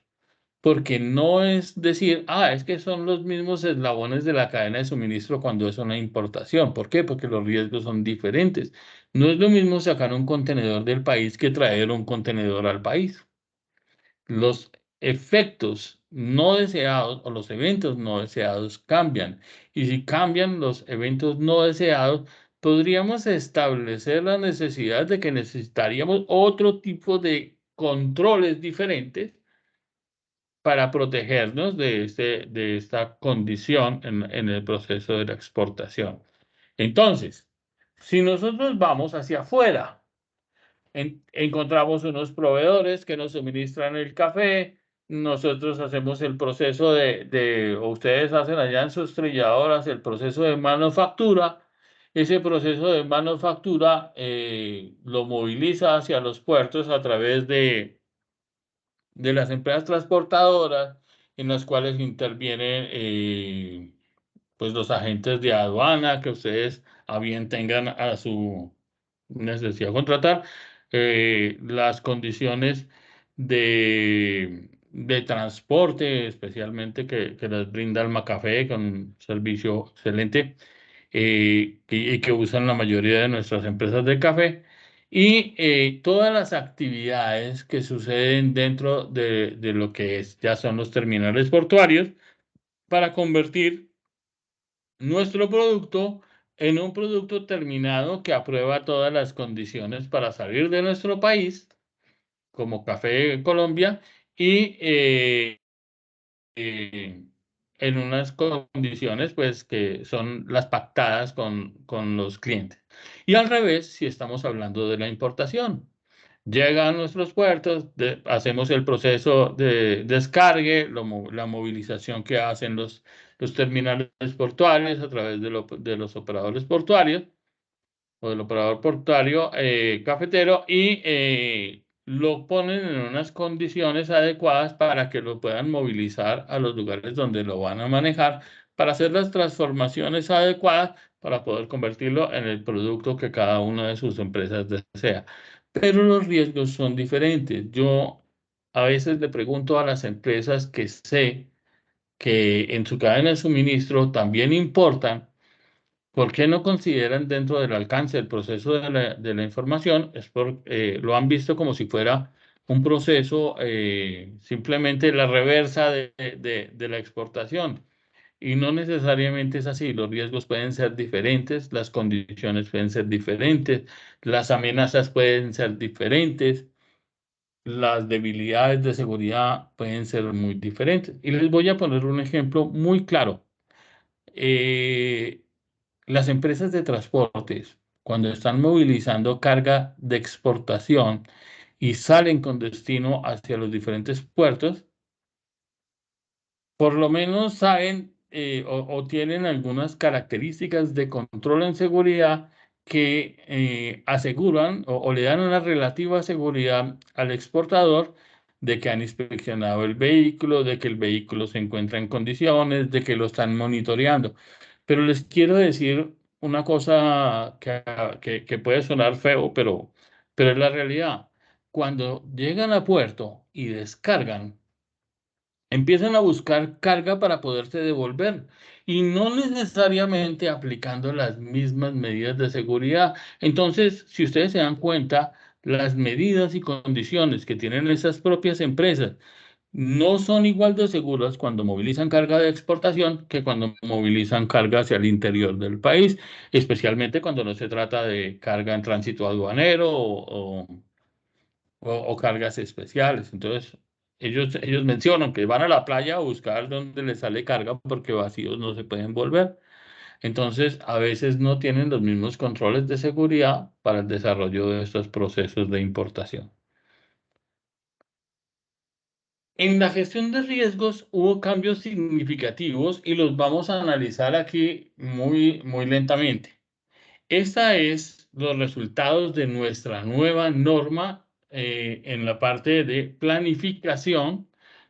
Porque no es decir, es que son los mismos eslabones de la cadena de suministro cuando es una importación. ¿Por qué? Porque los riesgos son diferentes. No es lo mismo sacar un contenedor del país que traer un contenedor al país. Los efectos no deseados o los eventos no deseados cambian. Y si cambian los eventos no deseados, podríamos establecer la necesidad de que necesitaríamos otro tipo de controles diferentes para protegernos de esta condición en el proceso de la exportación. Entonces, si nosotros vamos hacia afuera, encontramos unos proveedores que nos suministran el café, nosotros hacemos el proceso o ustedes hacen allá en sus trilladoras el proceso de manufactura. Ese proceso de manufactura lo moviliza hacia los puertos a través de las empresas transportadoras en las cuales intervienen pues los agentes de aduana que ustedes a bien tengan a su necesidad contratar, las condiciones de transporte, especialmente que les brinda el Macafé con un servicio excelente y que usan la mayoría de nuestras empresas de café, y todas las actividades que suceden dentro de lo que ya son los terminales portuarios para convertir nuestro producto en un producto terminado que aprueba todas las condiciones para salir de nuestro país, como Café Colombia, y eh, en unas condiciones pues que son las pactadas con los clientes. Y al revés, si estamos hablando de la importación. Llega a nuestros puertos, hacemos el proceso de descargue, la movilización que hacen los terminales portuarios a través de los operadores portuarios o del operador portuario cafetero y lo ponen en unas condiciones adecuadas para que lo puedan movilizar a los lugares donde lo van a manejar para hacer las transformaciones adecuadas para poder convertirlo en el producto que cada una de sus empresas desea. Pero los riesgos son diferentes. Yo a veces le pregunto a las empresas que sé que en su cadena de suministro también importan. ¿Por qué no consideran dentro del alcance del proceso de la información? Lo han visto como si fuera un proceso, simplemente la reversa de la exportación. Y no necesariamente es así. Los riesgos pueden ser diferentes, las condiciones pueden ser diferentes, las amenazas pueden ser diferentes, las debilidades de seguridad pueden ser muy diferentes. Y les voy a poner un ejemplo muy claro. Eh, las empresas de transportes, cuando están movilizando carga de exportación y salen con destino hacia los diferentes puertos, por lo menos saben o tienen algunas características de control en seguridad que aseguran o le dan una relativa seguridad al exportador de que han inspeccionado el vehículo, de que el vehículo se encuentra en condiciones, de que lo están monitoreando. Pero les quiero decir una cosa que puede sonar feo, pero es la realidad. Cuando llegan a puerto y descargan, empiezan a buscar carga para poderse devolver y no necesariamente aplicando las mismas medidas de seguridad. Entonces, si ustedes se dan cuenta, las medidas y condiciones que tienen esas propias empresas no son igual de seguras cuando movilizan carga de exportación que cuando movilizan carga hacia el interior del país, especialmente cuando no se trata de carga en tránsito aduanero o cargas especiales. Entonces, ellos mencionan que van a la playa a buscar donde les sale carga porque vacíos no se pueden volver. Entonces, a veces no tienen los mismos controles de seguridad para el desarrollo de estos procesos de importación. En la gestión de riesgos hubo cambios significativos y los vamos a analizar aquí muy lentamente. Esta es los resultados de nuestra nueva norma en la parte de planificación.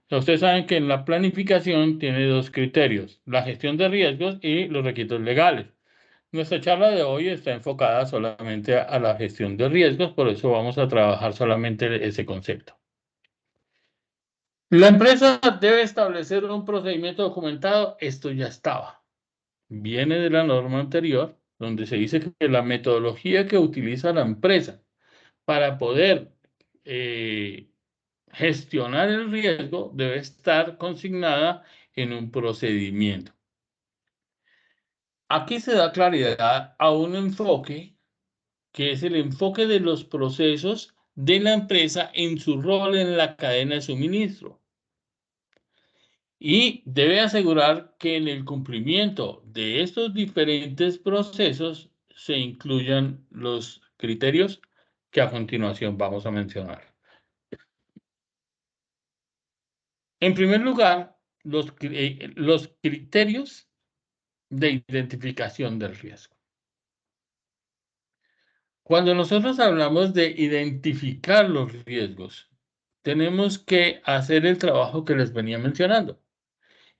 Ustedes saben que en la planificación tiene dos criterios, la gestión de riesgos y los requisitos legales. Nuestra charla de hoy está enfocada solamente a la gestión de riesgos, por eso vamos a trabajar solamente ese concepto. La empresa debe establecer un procedimiento documentado. Esto ya estaba. Viene de la norma anterior, donde se dice que la metodología que utiliza la empresa para poder gestionar el riesgo debe estar consignada en un procedimiento. Aquí se da claridad a un enfoque que es el enfoque de los procesos de la empresa en su rol en la cadena de suministro. Y debe asegurar que en el cumplimiento de estos diferentes procesos se incluyan los criterios que a continuación vamos a mencionar. En primer lugar, los criterios de identificación del riesgo. Cuando nosotros hablamos de identificar los riesgos, tenemos que hacer el trabajo que les venía mencionando.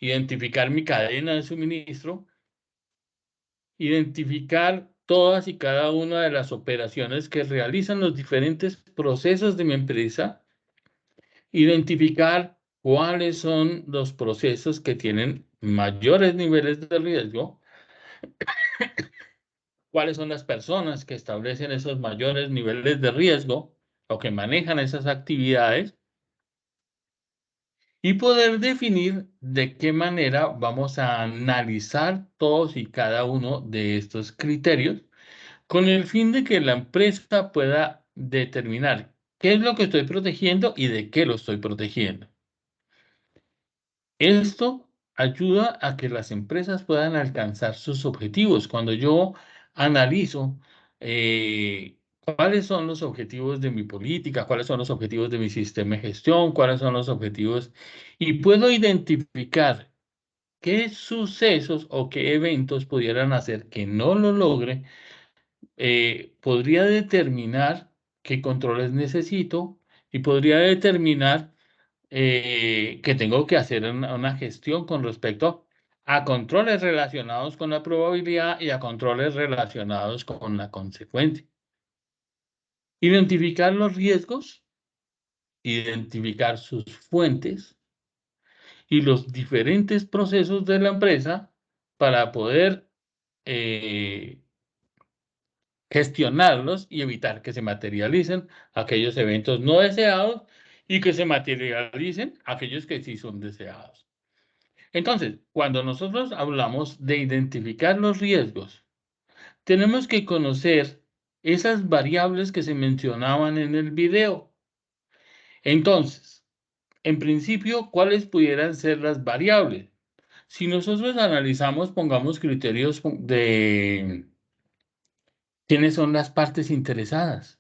Identificar mi cadena de suministro, identificar todas y cada una de las operaciones que realizan los diferentes procesos de mi empresa, identificar cuáles son los procesos que tienen mayores niveles de riesgo, cuáles son las personas que establecen esos mayores niveles de riesgo o que manejan esas actividades y poder definir de qué manera vamos a analizar todos y cada uno de estos criterios con el fin de que la empresa pueda determinar qué es lo que estoy protegiendo y de qué lo estoy protegiendo. Esto ayuda a que las empresas puedan alcanzar sus objetivos. Cuando yo analizo cuáles son los objetivos de mi política, cuáles son los objetivos de mi sistema de gestión, cuáles son los objetivos, y puedo identificar qué sucesos o qué eventos pudieran hacer que no lo logre, podría determinar qué controles necesito y podría determinar que tengo que hacer una gestión con respecto a controles relacionados con la probabilidad y a controles relacionados con la consecuencia. Identificar los riesgos, identificar sus fuentes y los diferentes procesos de la empresa para poder gestionarlos y evitar que se materialicen aquellos eventos no deseados y que se materialicen aquellos que sí son deseados. Entonces, cuando nosotros hablamos de identificar los riesgos, tenemos que conocer esas variables que se mencionaban en el video. Entonces, en principio, ¿cuáles pudieran ser las variables? Si nosotros analizamos, pongamos criterios de quiénes son las partes interesadas,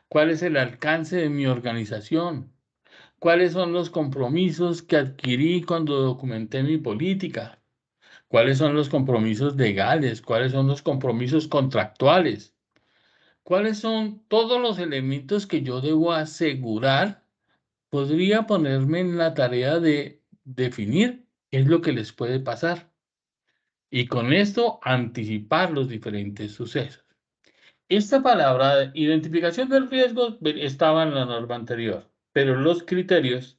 cuál es el alcance de mi organización, cuáles son los compromisos que adquirí cuando documenté mi política, cuáles son los compromisos legales, cuáles son los compromisos contractuales, cuáles son todos los elementos que yo debo asegurar. Podría ponerme en la tarea de definir qué es lo que les puede pasar y con esto anticipar los diferentes sucesos. Esta palabra, identificación del riesgo, estaba en la norma anterior, pero los criterios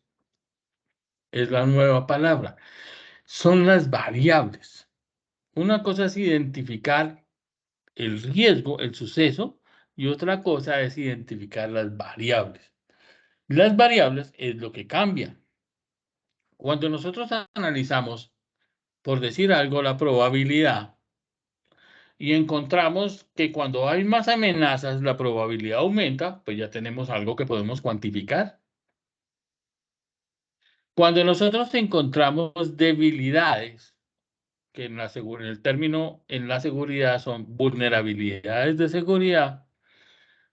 es la nueva palabra. Son las variables. Una cosa es identificar el riesgo, el suceso, y otra cosa es identificar las variables. Las variables es lo que cambia. Cuando nosotros analizamos, por decir algo, la probabilidad, y encontramos que cuando hay más amenazas, la probabilidad aumenta, pues ya tenemos algo que podemos cuantificar. Cuando nosotros encontramos debilidades, que en el término en la seguridad son vulnerabilidades de seguridad,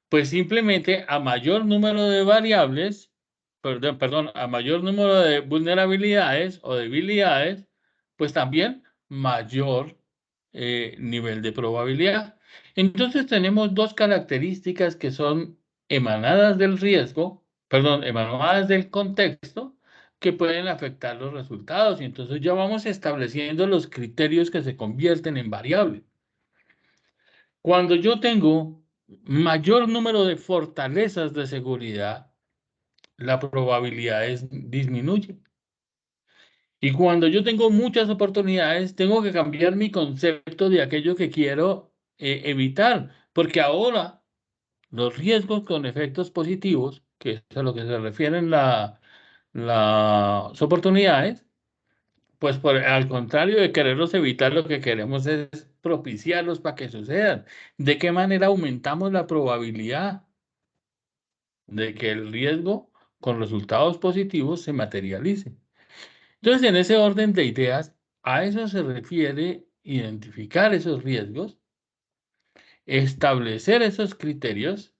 pues simplemente a mayor número de variables, perdón, a mayor número de vulnerabilidades o debilidades, pues también mayor nivel de probabilidad. Entonces tenemos dos características que son emanadas del riesgo, perdón, emanadas del contexto, que pueden afectar los resultados. Y entonces ya vamos estableciendo los criterios que se convierten en variables. Cuando yo tengo mayor número de fortalezas de seguridad, la probabilidad disminuye. Y cuando yo tengo muchas oportunidades, tengo que cambiar mi concepto de aquello que quiero evitar, porque ahora los riesgos con efectos positivos, que es a lo que se refieren las oportunidades, pues al contrario de quererlos evitar, lo que queremos es propiciarlos para que sucedan. ¿De qué manera aumentamos la probabilidad de que el riesgo con resultados positivos se materialice? Entonces, en ese orden de ideas, a eso se refiere identificar esos riesgos, establecer esos criterios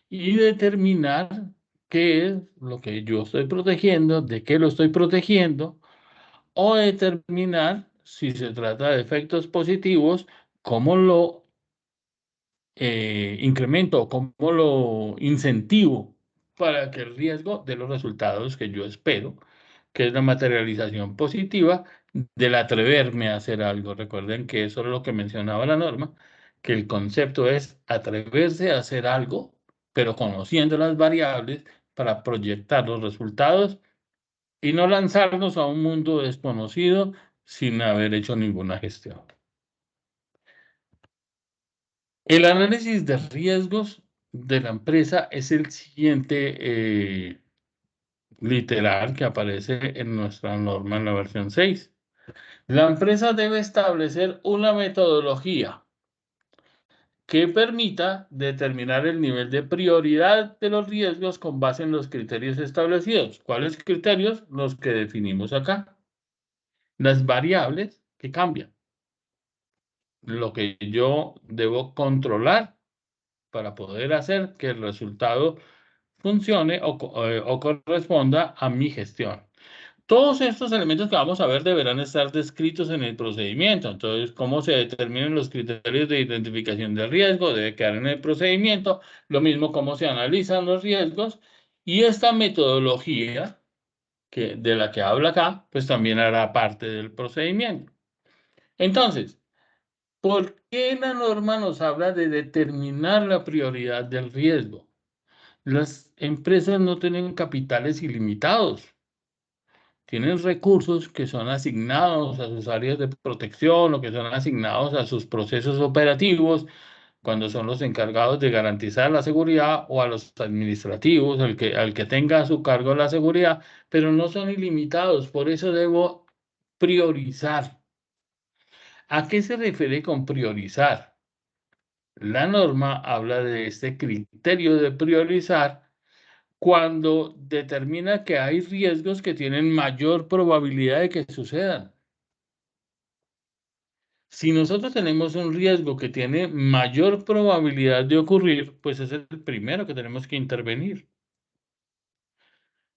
y determinar qué es lo que yo estoy protegiendo, de qué lo estoy protegiendo, o determinar si se trata de efectos positivos, cómo lo incremento o cómo lo incentivo para que el riesgo dé los resultados que yo espero, que es la materialización positiva del atreverme a hacer algo. Recuerden que eso es lo que mencionaba la norma, que el concepto es atreverse a hacer algo, pero conociendo las variables para proyectar los resultados y no lanzarnos a un mundo desconocido sin haber hecho ninguna gestión. El análisis de riesgos de la empresa es el siguiente literal que aparece en nuestra norma en la versión 6. La empresa debe establecer una metodología que permita determinar el nivel de prioridad de los riesgos con base en los criterios establecidos. ¿Cuáles criterios? Los que definimos acá. las variables que cambian, lo que yo debo controlar para poder hacer que el resultado funcione o corresponda a mi gestión. Todos estos elementos que vamos a ver deberán estar descritos en el procedimiento. Entonces, cómo se determinan los criterios de identificación de riesgo debe quedar en el procedimiento. Lo mismo cómo se analizan los riesgos. Y esta metodología de la que habla acá, pues también hará parte del procedimiento. Entonces, ¿por qué la norma nos habla de determinar la prioridad del riesgo? Las empresas no tienen capitales ilimitados. Tienen recursos que son asignados a sus áreas de protección o que son asignados a sus procesos operativos, cuando son los encargados de garantizar la seguridad, o a los administrativos, al que tenga a su cargo la seguridad, pero no son ilimitados. Por eso debo priorizar. ¿A qué se refiere con priorizar? La norma habla de este criterio de priorizar cuando determina que hay riesgos que tienen mayor probabilidad de que sucedan. Si nosotros tenemos un riesgo que tiene mayor probabilidad de ocurrir, pues es el primero que tenemos que intervenir.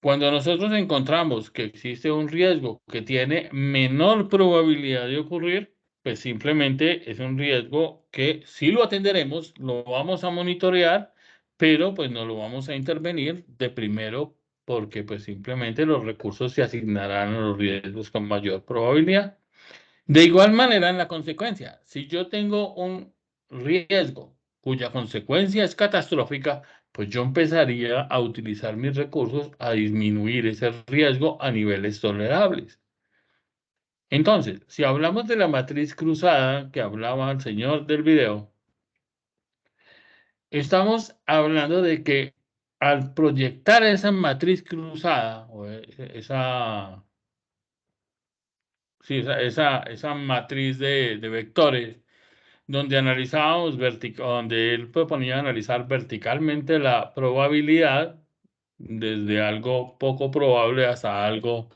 Cuando nosotros encontramos que existe un riesgo que tiene menor probabilidad de ocurrir, pues simplemente es un riesgo que sí lo atenderemos, lo vamos a monitorear, pero pues no lo vamos a intervenir de primero, porque pues simplemente los recursos se asignarán a los riesgos con mayor probabilidad. De igual manera, en la consecuencia, si yo tengo un riesgo cuya consecuencia es catastrófica, pues yo empezaría a utilizar mis recursos a disminuir ese riesgo a niveles tolerables. Entonces, si hablamos de la matriz cruzada que hablaba el señor del video, estamos hablando de que al proyectar esa matriz cruzada, o esa matriz de vectores, donde analizábamos donde él proponía analizar verticalmente la probabilidad desde algo poco probable hasta algo,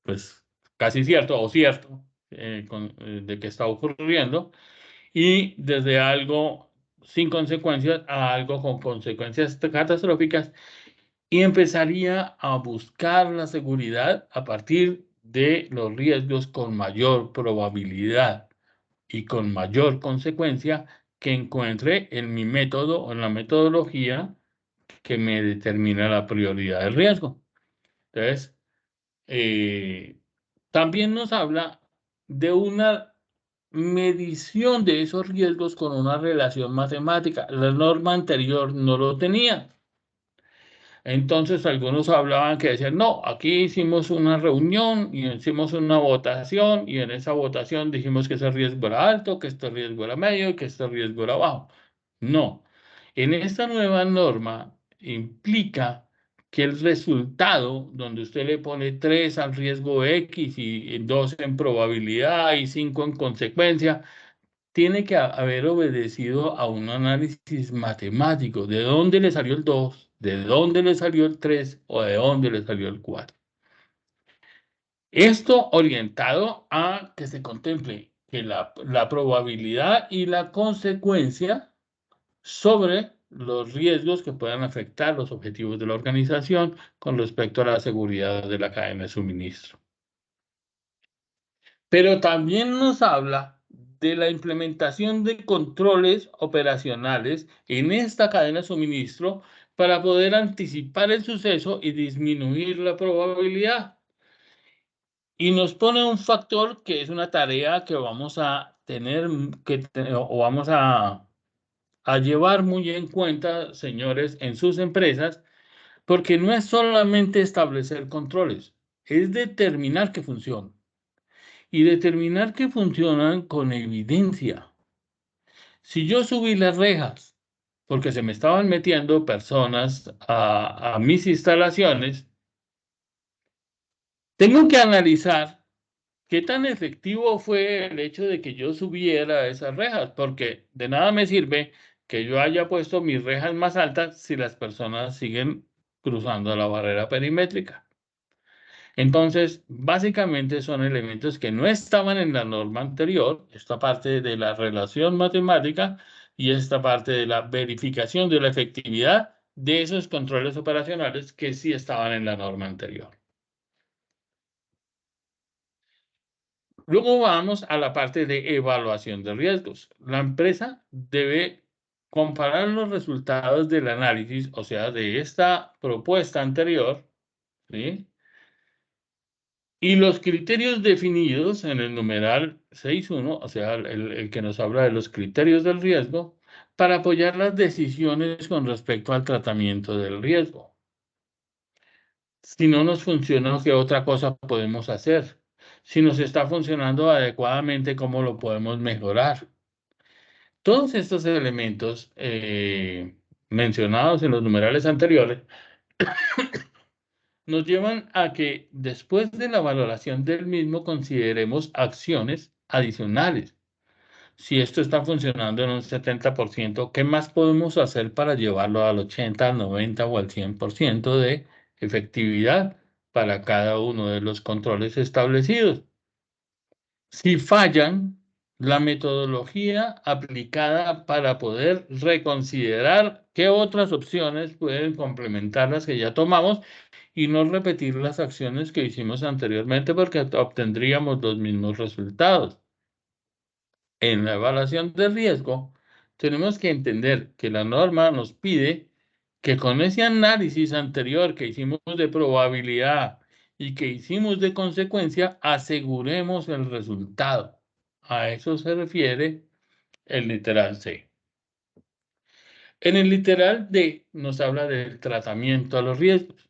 pues, casi cierto o cierto de que está ocurriendo, y desde algo sin consecuencias a algo con consecuencias catastróficas, y empezaría a buscar la seguridad a partir de los riesgos con mayor probabilidad y con mayor consecuencia que encuentre en mi método o en la metodología que me determina la prioridad del riesgo. Entonces, también nos habla de una medición de esos riesgos con una relación matemática. La norma anterior no lo tenía. Entonces algunos hablaban que decían, no, aquí hicimos una reunión y hicimos una votación, y en esa votación dijimos que ese riesgo era alto, que este riesgo era medio y que este riesgo era bajo. No, en esta nueva norma implica que el resultado, donde usted le pone 3 al riesgo X y 2 en probabilidad y 5 en consecuencia, tiene que haber obedecido a un análisis matemático. ¿De dónde le salió el 2? ¿De dónde le salió el 3? ¿O de dónde le salió el 4? Esto orientado a que se contemple que la probabilidad y la consecuencia sobre los riesgos que puedan afectar los objetivos de la organización con respecto a la seguridad de la cadena de suministro. Pero también nos habla de la implementación de controles operacionales en esta cadena de suministro para poder anticipar el suceso y disminuir la probabilidad. Y nos pone un factor que es una tarea que vamos a tener o vamos a llevar muy en cuenta, señores, en sus empresas, porque no es solamente establecer controles, es determinar que funcionan. Y determinar que funcionan con evidencia. Si yo subí las rejas porque se me estaban metiendo personas a mis instalaciones, tengo que analizar qué tan efectivo fue el hecho de que yo subiera esas rejas, porque de nada me sirve que yo haya puesto mis rejas más altas si las personas siguen cruzando la barrera perimétrica. Entonces, básicamente son elementos que no estaban en la norma anterior, esta parte de la relación matemática y esta parte de la verificación de la efectividad de esos controles operacionales que sí estaban en la norma anterior. Luego vamos a la parte de evaluación de riesgos. La empresa debe comparar los resultados del análisis, o sea, de esta propuesta anterior, ¿sí? Y los criterios definidos en el numeral 6.1, o sea, el que nos habla de los criterios del riesgo, para apoyar las decisiones con respecto al tratamiento del riesgo. Si no nos funciona, ¿qué otra cosa podemos hacer? Si nos está funcionando adecuadamente, ¿cómo lo podemos mejorar? Todos estos elementos mencionados en los numerales anteriores nos llevan a que después de la valoración del mismo consideremos acciones adicionales. Si esto está funcionando en un 70%, ¿qué más podemos hacer para llevarlo al 80, al 90 o al 100% de efectividad para cada uno de los controles establecidos? Si fallan, la metodología aplicada para poder reconsiderar qué otras opciones pueden complementar las que ya tomamos y no repetir las acciones que hicimos anteriormente porque obtendríamos los mismos resultados. En la evaluación de riesgo, tenemos que entender que la norma nos pide que con ese análisis anterior que hicimos de probabilidad y que hicimos de consecuencia, aseguremos el resultado. A eso se refiere el literal C. En el literal D nos habla del tratamiento a los riesgos.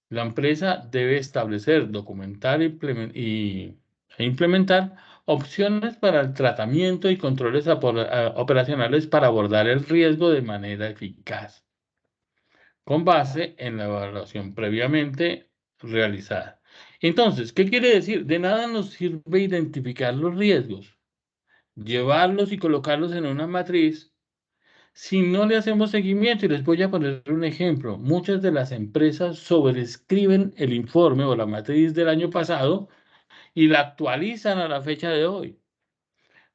La empresa debe establecer, documentar e implementar opciones para el tratamiento y controles operacionales para abordar el riesgo de manera eficaz, con base en la evaluación previamente realizada. Entonces, ¿qué quiere decir? De nada nos sirve identificar los riesgos, llevarlos y colocarlos en una matriz si no le hacemos seguimiento. Y les voy a poner un ejemplo. Muchas de las empresas sobrescriben el informe o la matriz del año pasado y la actualizan a la fecha de hoy.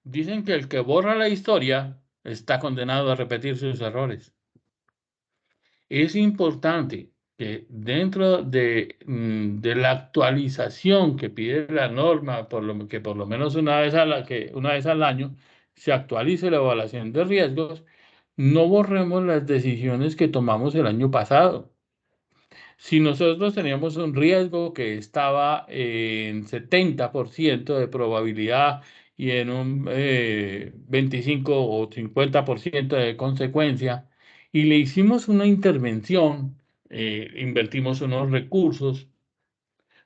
Dicen que el que borra la historia está condenado a repetir sus errores. Es importante que dentro de la actualización que pide la norma, que por lo menos una vez al año se actualice la evaluación de riesgos, no borremos las decisiones que tomamos el año pasado. Si nosotros teníamos un riesgo que estaba en 70% de probabilidad y en un 25 o 50% de consecuencia, y le hicimos una intervención, invertimos unos recursos,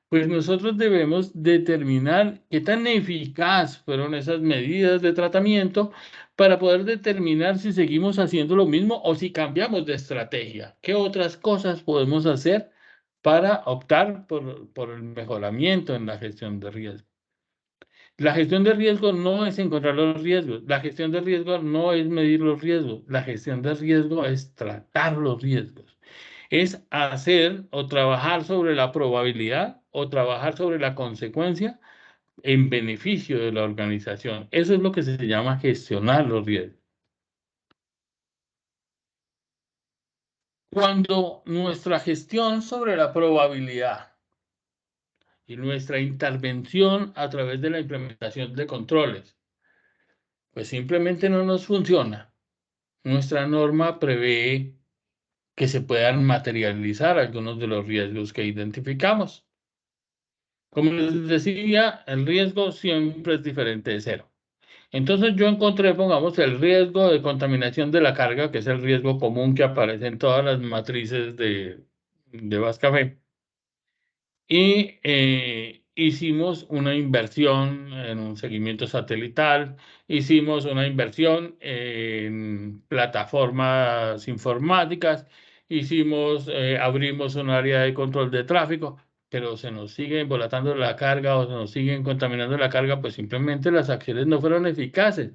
pues nosotros debemos determinar qué tan eficaz fueron esas medidas de tratamiento para poder determinar si seguimos haciendo lo mismo o si cambiamos de estrategia. ¿Qué otras cosas podemos hacer para optar por el mejoramiento en la gestión de riesgo? La gestión de riesgo no es encontrar los riesgos, la gestión de riesgo no es medir los riesgos, la gestión de riesgo es tratar los riesgos, es hacer o trabajar sobre la probabilidad o trabajar sobre la consecuencia en beneficio de la organización. Eso es lo que se llama gestionar los riesgos. Cuando nuestra gestión sobre la probabilidad y nuestra intervención a través de la implementación de controles, pues simplemente no nos funciona, nuestra norma prevé que se puedan materializar algunos de los riesgos que identificamos. Como les decía, el riesgo siempre es diferente de cero. Entonces yo encontré, pongamos, el riesgo de contaminación de la carga, que es el riesgo común que aparece en todas las matrices de Bascafé. Y hicimos una inversión en un seguimiento satelital, hicimos una inversión en plataformas informáticas, abrimos un área de control de tráfico, pero se nos sigue embolatando la carga o se nos siguen contaminando la carga, pues simplemente las acciones no fueron eficaces.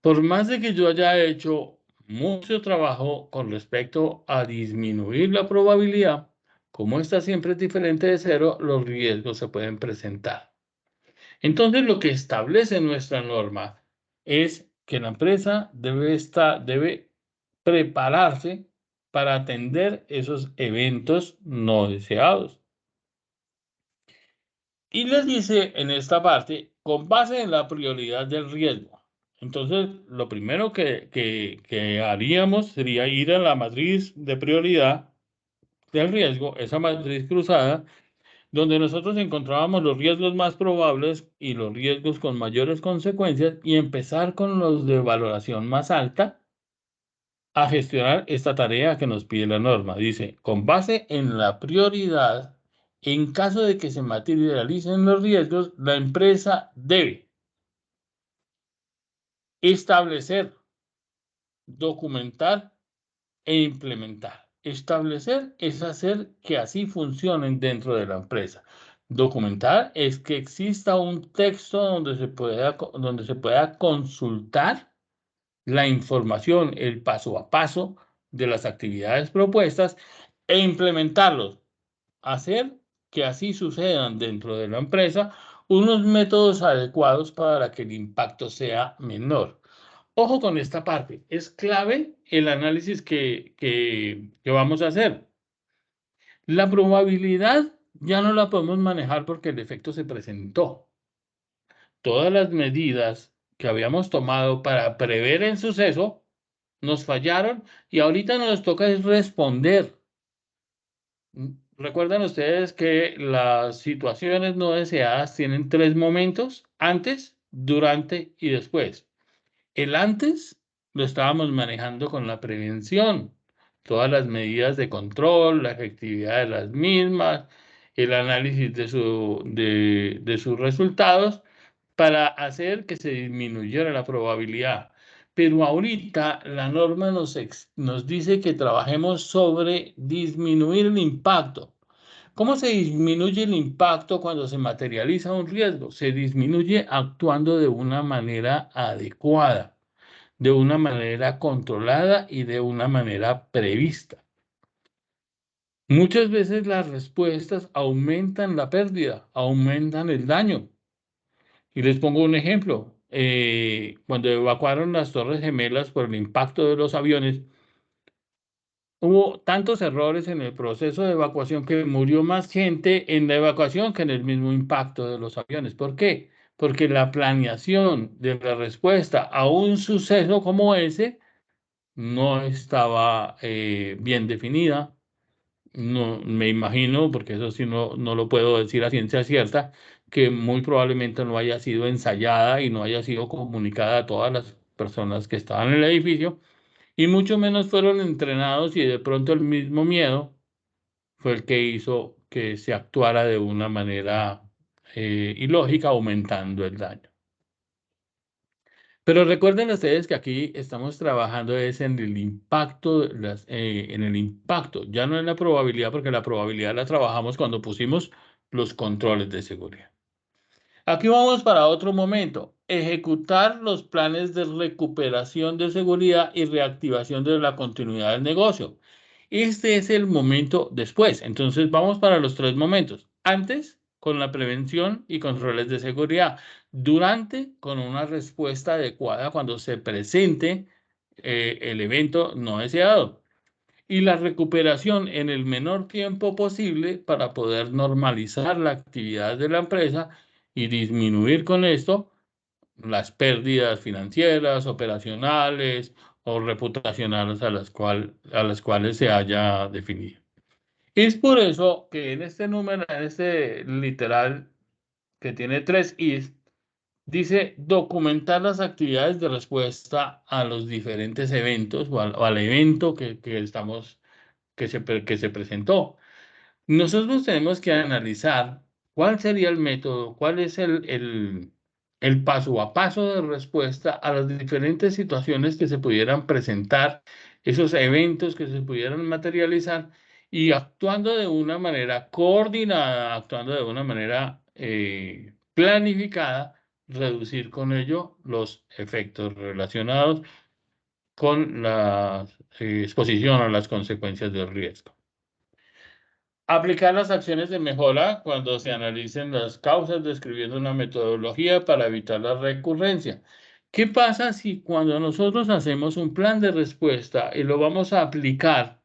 Por más de que yo haya hecho mucho trabajo con respecto a disminuir la probabilidad, Como esta siempre es diferente de cero, los riesgos se pueden presentar. Entonces, lo que establece nuestra norma es que la empresa debe prepararse para atender esos eventos no deseados. Y les dice en esta parte, con base en la prioridad del riesgo. Entonces, lo primero que haríamos sería ir a la matriz de prioridad del riesgo, esa matriz cruzada, donde nosotros encontrábamos los riesgos más probables y los riesgos con mayores consecuencias y empezar con los de valoración más alta a gestionar esta tarea que nos pide la norma. Dice, con base en la prioridad, en caso de que se materialicen los riesgos, la empresa debe establecer, documentar e implementar. Establecer es hacer que así funcionen dentro de la empresa. Documentar es que exista un texto donde se pueda consultar la información, el paso a paso de las actividades propuestas e implementarlos. Hacer que así sucedan dentro de la empresa unos métodos adecuados para que el impacto sea menor. Ojo con esta parte, es clave el análisis que vamos a hacer. La probabilidad ya no la podemos manejar porque el efecto se presentó. Todas las medidas que habíamos tomado para prever el suceso nos fallaron y ahorita nos toca es responder. ¿Recuerdan ustedes que las situaciones no deseadas tienen 3 momentos? Antes, durante y después. El antes lo estábamos manejando con la prevención, todas las medidas de control, la efectividad de las mismas, el análisis de sus resultados para hacer que se disminuyera la probabilidad. Pero ahorita la norma nos dice que trabajemos sobre disminuir el impacto. ¿Cómo se disminuye el impacto cuando se materializa un riesgo? Se disminuye actuando de una manera adecuada, de una manera controlada y de una manera prevista. Muchas veces las respuestas aumentan la pérdida, aumentan el daño. Y les pongo un ejemplo. Cuando evacuaron las Torres Gemelas por el impacto de los aviones, hubo tantos errores en el proceso de evacuación que murió más gente en la evacuación que en el mismo impacto de los aviones. ¿Por qué? Porque la planeación de la respuesta a un suceso como ese no estaba bien definida. No, me imagino, porque eso sí no lo puedo decir a ciencia cierta, que muy probablemente no haya sido ensayada y no haya sido comunicada a todas las personas que estaban en el edificio, y mucho menos fueron entrenados y de pronto el mismo miedo fue el que hizo que se actuara de una manera ilógica, aumentando el daño. Pero recuerden ustedes que aquí estamos trabajando es en el impacto, en el impacto, ya no en la probabilidad, porque la probabilidad la trabajamos cuando pusimos los controles de seguridad. Aquí vamos para otro momento. Ejecutar los planes de recuperación de seguridad y reactivación de la continuidad del negocio. Este es el momento después. Entonces vamos para los 3 momentos. Antes, con la prevención y controles de seguridad. Durante, con una respuesta adecuada cuando se presente el evento no deseado. Y la recuperación en el menor tiempo posible para poder normalizar la actividad de la empresa y disminuir con esto las pérdidas financieras, operacionales o reputacionales a las cuales se haya definido. Es por eso que en este número, en este literal que tiene 3 Is, dice documentar las actividades de respuesta a los diferentes eventos o al evento que se presentó. Nosotros tenemos que analizar cuál sería el método, cuál es el paso a paso de respuesta a las diferentes situaciones que se pudieran presentar, esos eventos que se pudieran materializar y actuando de una manera coordinada, actuando de una manera planificada, reducir con ello los efectos relacionados con la exposición a las consecuencias del riesgo. Aplicar las acciones de mejora cuando se analicen las causas, describiendo una metodología para evitar la recurrencia. ¿Qué pasa si cuando nosotros hacemos un plan de respuesta y lo vamos a aplicar,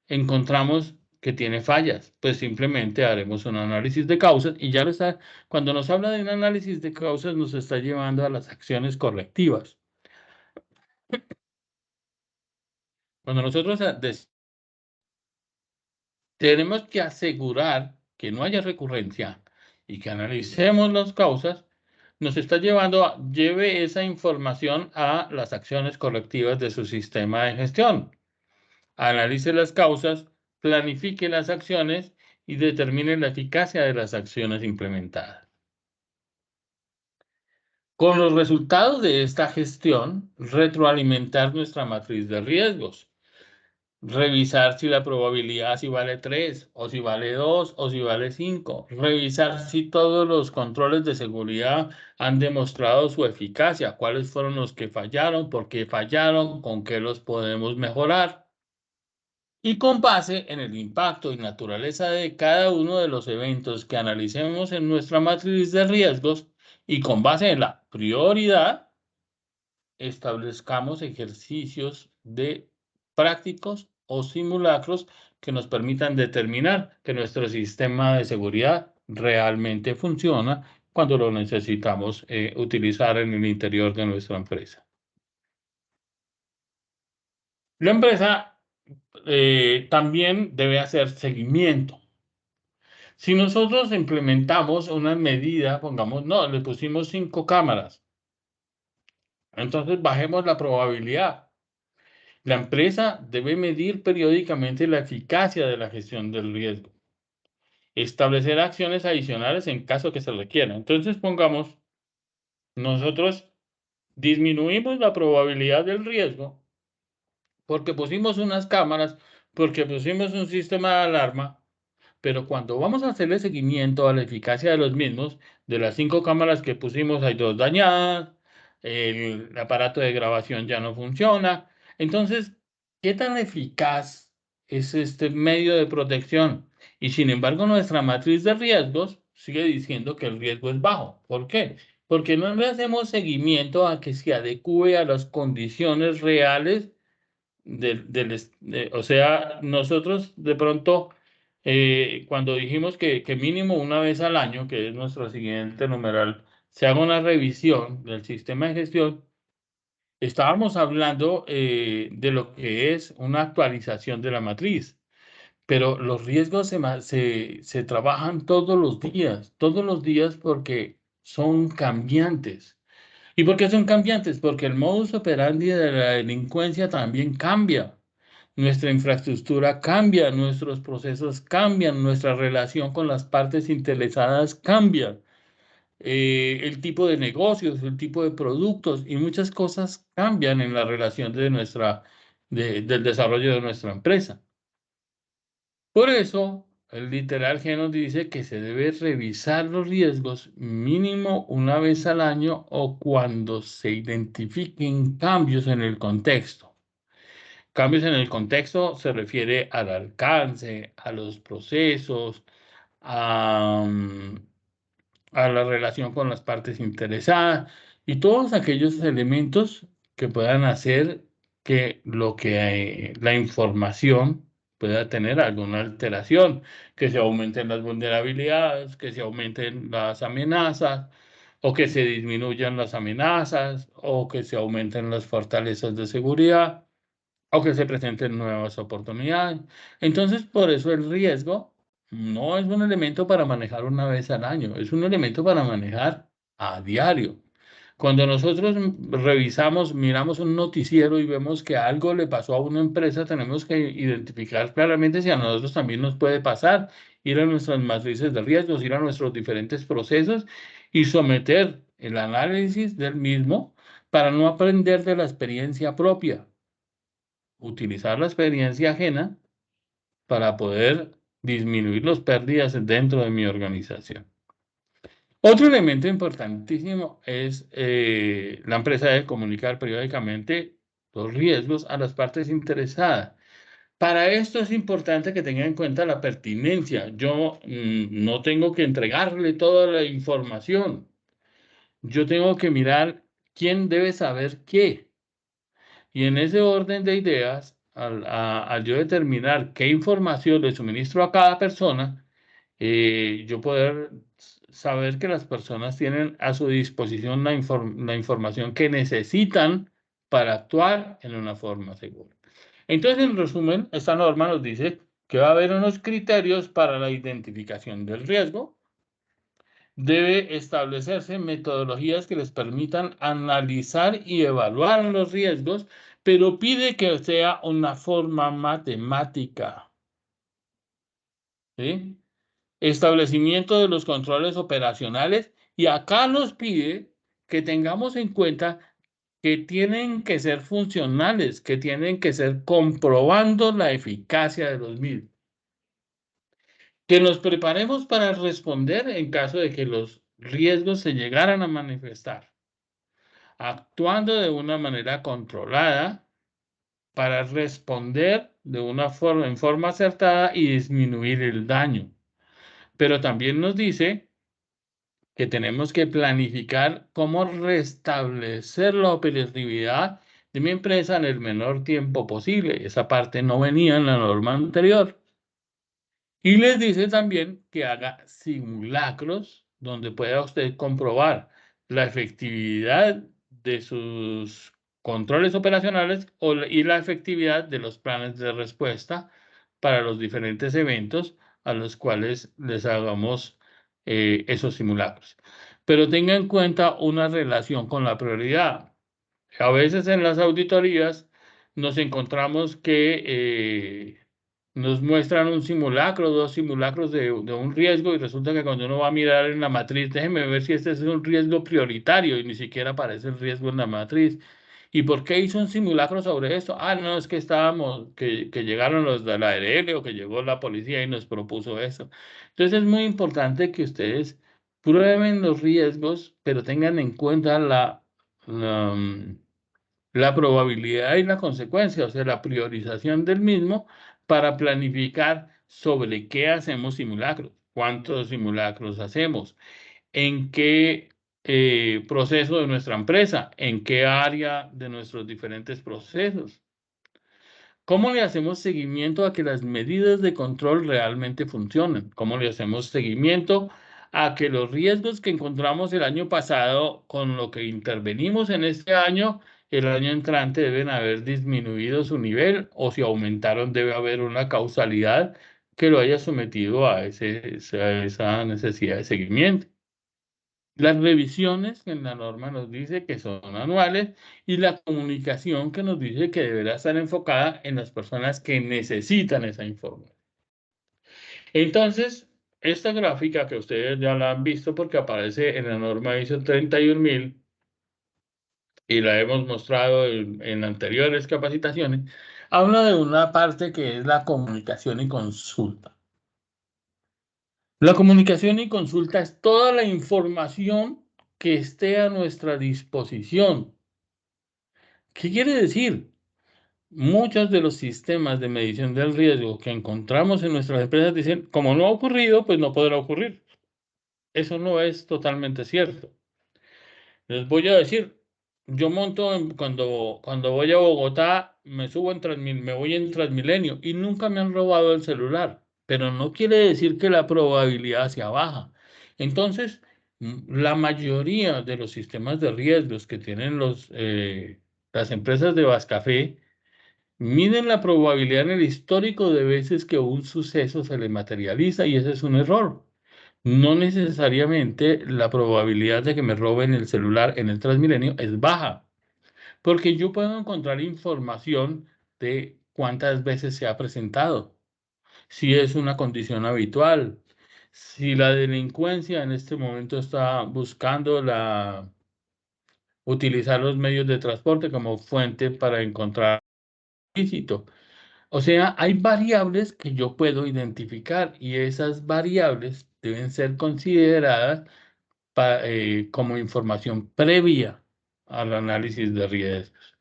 encontramos que tiene fallas? Pues simplemente haremos un análisis de causas y ya lo está. Cuando nos habla de un análisis de causas, nos está llevando a las acciones correctivas. Cuando nosotros tenemos que asegurar que no haya recurrencia y que analicemos las causas, nos está llevando lleve esa información a las acciones correctivas de su sistema de gestión. Analice las causas, planifique las acciones y determine la eficacia de las acciones implementadas. Con los resultados de esta gestión, retroalimentar nuestra matriz de riesgos. Revisar si la probabilidad si vale 3 o si vale 2 o si vale 5. Revisar si todos los controles de seguridad han demostrado su eficacia, cuáles fueron los que fallaron, por qué fallaron, con qué los podemos mejorar. Y con base en el impacto y naturaleza de cada uno de los eventos que analicemos en nuestra matriz de riesgos y con base en la prioridad, establezcamos ejercicios de prácticos o simulacros que nos permitan determinar que nuestro sistema de seguridad realmente funciona cuando lo necesitamos utilizar en el interior de nuestra empresa. La empresa también debe hacer seguimiento. Si nosotros implementamos una medida, pongamos, no, le pusimos 5 cámaras, entonces bajemos la probabilidad. La empresa debe medir periódicamente la eficacia de la gestión del riesgo, establecer acciones adicionales en caso que se requiera. Entonces, pongamos, nosotros disminuimos la probabilidad del riesgo porque pusimos unas cámaras, porque pusimos un sistema de alarma, pero cuando vamos a hacerle seguimiento a la eficacia de los mismos, de las 5 cámaras que pusimos, hay 2 dañadas, el aparato de grabación ya no funciona. Entonces, ¿qué tan eficaz es este medio de protección? Y sin embargo, nuestra matriz de riesgos sigue diciendo que el riesgo es bajo. ¿Por qué? Porque no le hacemos seguimiento a que se adecue a las condiciones reales o sea, nosotros de pronto, cuando dijimos que mínimo una vez al año, que es nuestro siguiente numeral, se haga una revisión del sistema de gestión, estábamos hablando de lo que es una actualización de la matriz, pero los riesgos se trabajan todos los días porque son cambiantes. ¿Y por qué son cambiantes? Porque el modus operandi de la delincuencia también cambia. Nuestra infraestructura cambia, nuestros procesos cambian, nuestra relación con las partes interesadas cambia, el tipo de negocios, el tipo de productos y muchas cosas cambian en la relación del desarrollo de nuestra empresa. Por eso, el literal G nos dice que se debe revisar los riesgos mínimo una vez al año o cuando se identifiquen cambios en el contexto. Cambios en el contexto se refiere al alcance, a los procesos, a, a la relación con las partes interesadas y todos aquellos elementos que puedan hacer que la información pueda tener alguna alteración, que se aumenten las vulnerabilidades, que se aumenten las amenazas, o que se disminuyan las amenazas, o que se aumenten las fortalezas de seguridad, o que se presenten nuevas oportunidades. Entonces, por eso el riesgo no es un elemento para manejar una vez al año, es un elemento para manejar a diario. Cuando nosotros revisamos, miramos un noticiero y vemos que algo le pasó a una empresa, tenemos que identificar claramente si a nosotros también nos puede pasar, ir a nuestras matrices de riesgos, ir a nuestros diferentes procesos y someter el análisis del mismo para no aprender de la experiencia propia, utilizar la experiencia ajena para poder disminuir las pérdidas dentro de mi organización. Otro elemento importantísimo es la empresa debe comunicar periódicamente los riesgos a las partes interesadas Para esto es importante que tenga en cuenta la pertinencia. Yo no tengo que entregarle toda la información. Yo tengo que mirar quién debe saber qué. Y en ese orden de ideas, al yo determinar qué información le suministro a cada persona, yo poder saber que las personas tienen a su disposición la información que necesitan para actuar en una forma segura. Entonces, en resumen, esta norma nos dice que va a haber unos criterios para la identificación del riesgo. Debe establecerse metodologías que les permitan analizar y evaluar los riesgos, pero pide que sea una forma matemática. ¿Sí? Establecimiento de los controles operacionales, y acá nos pide que tengamos en cuenta que tienen que ser funcionales, que tienen que ser comprobando la eficacia de los mismos. Que nos preparemos para responder en caso de que los riesgos se llegaran a manifestar, actuando de una manera controlada para responder en forma acertada y disminuir el daño. Pero también nos dice que tenemos que planificar cómo restablecer la operatividad de mi empresa en el menor tiempo posible. Esa parte no venía en la norma anterior. Y les dice también que haga simulacros donde pueda usted comprobar la efectividad de sus controles operacionales y la efectividad de los planes de respuesta para los diferentes eventos a los cuales les hagamos esos simulacros. Pero tenga en cuenta una relación con la prioridad. A veces en las auditorías nos encontramos que nos muestran un simulacro, dos simulacros de un riesgo, y resulta que cuando uno va a mirar en la matriz, déjeme ver si este es un riesgo prioritario, y ni siquiera aparece el riesgo en la matriz. ¿Y por qué hizo un simulacro sobre esto? Ah, no, es que que llegaron los de la ARL o que llegó la policía y nos propuso eso. Entonces es muy importante que ustedes prueben los riesgos, pero tengan en cuenta la probabilidad y la consecuencia, o sea, la priorización del mismo para planificar sobre qué hacemos simulacros, cuántos simulacros hacemos, en qué proceso de nuestra empresa, en qué área de nuestros diferentes procesos. ¿Cómo le hacemos seguimiento a que las medidas de control realmente funcionen? ¿Cómo le hacemos seguimiento a que los riesgos que encontramos el año pasado con lo que intervenimos en este año, el año entrante deben haber disminuido su nivel, o si aumentaron debe haber una causalidad que lo haya sometido a esa necesidad de seguimiento? Las revisiones que en la norma nos dice que son anuales, y la comunicación que nos dice que deberá estar enfocada en las personas que necesitan esa información. Entonces, esta gráfica que ustedes ya la han visto porque aparece en la norma ISO 31000 y la hemos mostrado en anteriores capacitaciones, habla de una parte que es la comunicación y consulta. La comunicación y consulta es toda la información que esté a nuestra disposición. ¿Qué quiere decir? Muchos de los sistemas de medición del riesgo que encontramos en nuestras empresas dicen, como no ha ocurrido, pues no podrá ocurrir. Eso no es totalmente cierto. Les voy a decir, yo cuando voy a Bogotá, me voy en Transmilenio y nunca me han robado el celular, pero no quiere decir que la probabilidad sea baja. Entonces, la mayoría de los sistemas de riesgos que tienen las empresas de Bascafé miden la probabilidad en el histórico de veces que un suceso se le materializa, y ese es un error. No necesariamente la probabilidad de que me roben el celular en el Transmilenio es baja, porque yo puedo encontrar información de cuántas veces se ha presentado, si es una condición habitual, si la delincuencia en este momento está buscando utilizar los medios de transporte como fuente para encontrar ilícito. O sea, hay variables que yo puedo identificar, y esas variables deben ser consideradas como información previa al análisis de riesgos.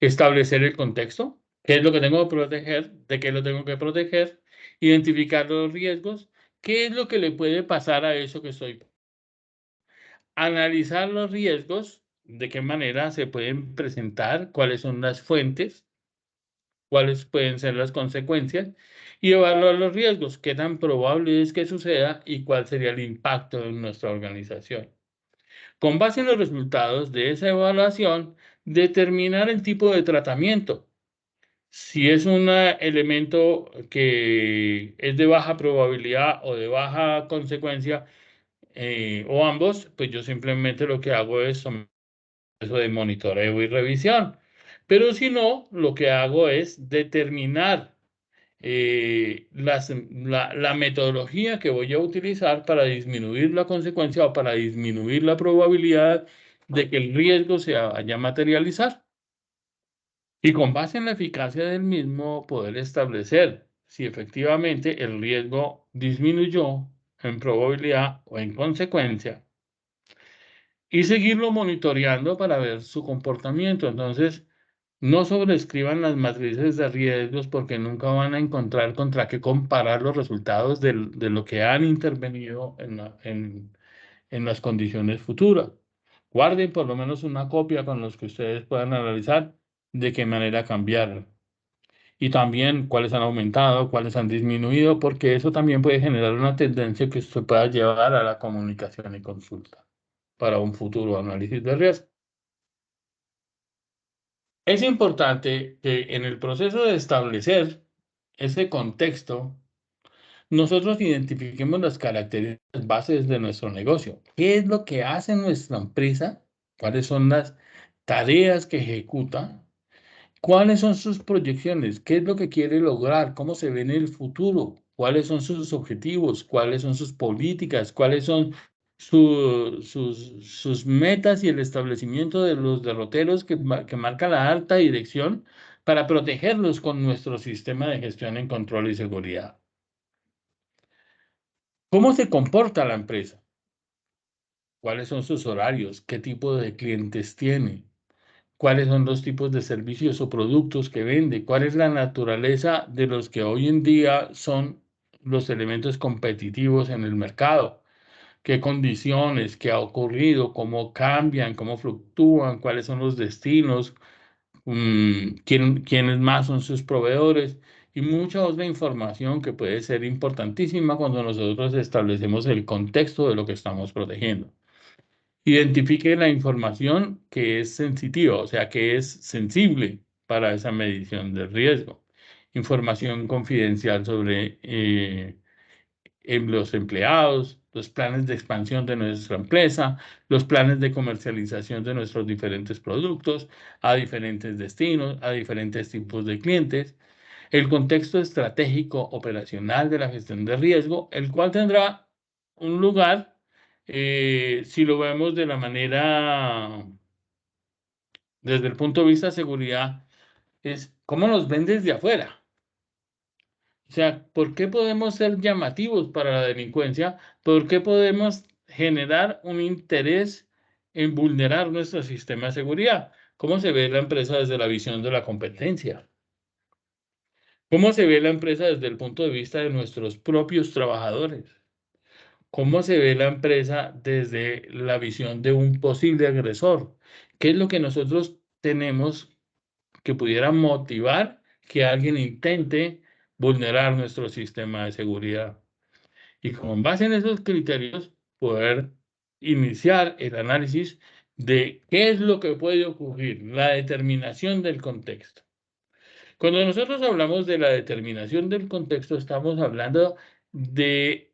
Establecer el contexto, ¿Qué es lo que tengo que proteger? ¿De qué lo tengo que proteger? Identificar los riesgos. ¿Qué es lo que le puede pasar a eso que estoy? Analizar los riesgos, de qué manera se pueden presentar, cuáles son las fuentes, cuáles pueden ser las consecuencias y evaluar los riesgos, qué tan probable es que suceda y cuál sería el impacto en nuestra organización. Con base en los resultados de esa evaluación, determinar el tipo de tratamiento. Si es un elemento que es de baja probabilidad o de baja consecuencia, o ambos, pues yo simplemente lo que hago es eso de monitoreo y revisión. Pero si no, lo que hago es determinar la metodología que voy a utilizar para disminuir la consecuencia o para disminuir la probabilidad de que el riesgo se vaya a materializar. Y con base en la eficacia del mismo, poder establecer si efectivamente el riesgo disminuyó en probabilidad o en consecuencia y seguirlo monitoreando para ver su comportamiento. Entonces, no sobreescriban las matrices de riesgos porque nunca van a encontrar contra qué comparar los resultados de lo que han intervenido en las condiciones futuras. Guarden por lo menos una copia con los que ustedes puedan analizar de qué manera cambiarlo. Y también cuáles han aumentado, cuáles han disminuido, porque eso también puede generar una tendencia que usted pueda llevar a la comunicación y consulta para un futuro análisis de riesgo. Es importante que en el proceso de establecer ese contexto, nosotros identifiquemos las características bases de nuestro negocio. ¿Qué es lo que hace nuestra empresa? ¿Cuáles son las tareas que ejecuta? ¿Cuáles son sus proyecciones? ¿Qué es lo que quiere lograr? ¿Cómo se ve en el futuro? ¿Cuáles son sus objetivos? ¿Cuáles son sus políticas? ¿Cuáles son sus metas y el establecimiento de los derroteros que marca la alta dirección para protegerlos con nuestro sistema de gestión en control y seguridad? ¿Cómo se comporta la empresa? ¿Cuáles son sus horarios? ¿Qué tipo de clientes tiene? ¿Cuáles son los tipos de servicios o productos que vende? ¿Cuál es la naturaleza de los que hoy en día son los elementos competitivos en el mercado? ¿Qué condiciones? ¿Qué ha ocurrido? ¿Cómo cambian? ¿Cómo fluctúan? ¿Cuáles son los destinos? ¿Quiénes más son sus proveedores? Y mucha otra información que puede ser importantísima cuando nosotros establecemos el contexto de lo que estamos protegiendo. Identifique la información que es sensitiva, o sea, que es sensible para esa medición del riesgo. Información confidencial sobre en los empleados, los planes de expansión de nuestra empresa, los planes de comercialización de nuestros diferentes productos a diferentes destinos, a diferentes tipos de clientes, el contexto estratégico operacional de la gestión de riesgo, el cual tendrá un lugar, si lo vemos de la manera, desde el punto de vista de seguridad, es cómo nos ven desde afuera. O sea, ¿por qué podemos ser llamativos para la delincuencia? ¿Por qué podemos generar un interés en vulnerar nuestro sistema de seguridad? ¿Cómo se ve la empresa desde la visión de la competencia? ¿Cómo se ve la empresa desde el punto de vista de nuestros propios trabajadores? ¿Cómo se ve la empresa desde la visión de un posible agresor? ¿Qué es lo que nosotros tenemos que pudiera motivar que alguien intente vulnerar nuestro sistema de seguridad? Y con base en esos criterios, poder iniciar el análisis de qué es lo que puede ocurrir, la determinación del contexto. Cuando nosotros hablamos de la determinación del contexto, estamos hablando de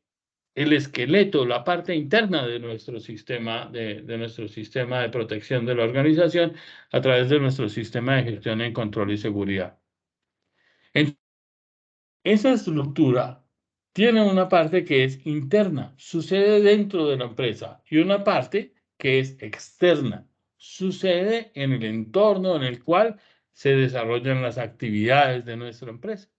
el esqueleto, la parte interna de nuestro sistema de protección de la organización a través de nuestro sistema de gestión en control y seguridad. Esa estructura tiene una parte que es interna, sucede dentro de la empresa, y una parte que es externa, sucede en el entorno en el cual se desarrollan las actividades de nuestra empresa.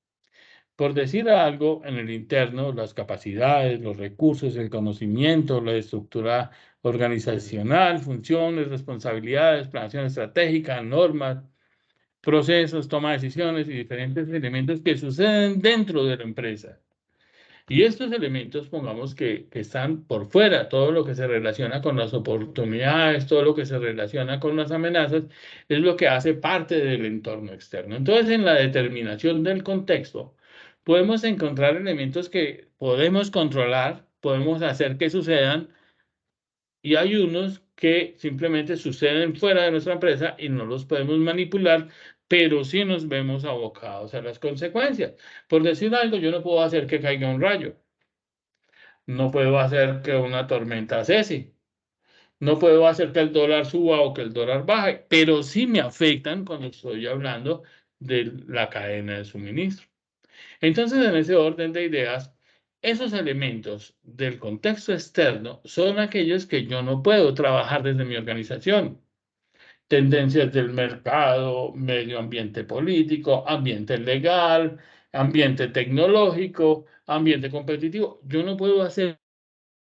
Por decir algo, en el interno, las capacidades, los recursos, el conocimiento, la estructura organizacional, funciones, responsabilidades, planeación estratégica, normas, procesos, toma de decisiones y diferentes elementos que suceden dentro de la empresa. Y estos elementos, pongamos que están por fuera, todo lo que se relaciona con las oportunidades, todo lo que se relaciona con las amenazas, es lo que hace parte del entorno externo. Entonces, en la determinación del contexto, podemos encontrar elementos que podemos controlar, podemos hacer que sucedan, y hay unos que simplemente suceden fuera de nuestra empresa y no los podemos manipular, pero sí nos vemos abocados a las consecuencias. Por decir algo, yo no puedo hacer que caiga un rayo. No puedo hacer que una tormenta cese. No puedo hacer que el dólar suba o que el dólar baje, pero sí me afectan cuando estoy hablando de la cadena de suministro. Entonces, en ese orden de ideas, esos elementos del contexto externo son aquellos que yo no puedo trabajar desde mi organización. Tendencias del mercado, medio ambiente político, ambiente legal, ambiente tecnológico, ambiente competitivo. Yo no puedo hacer,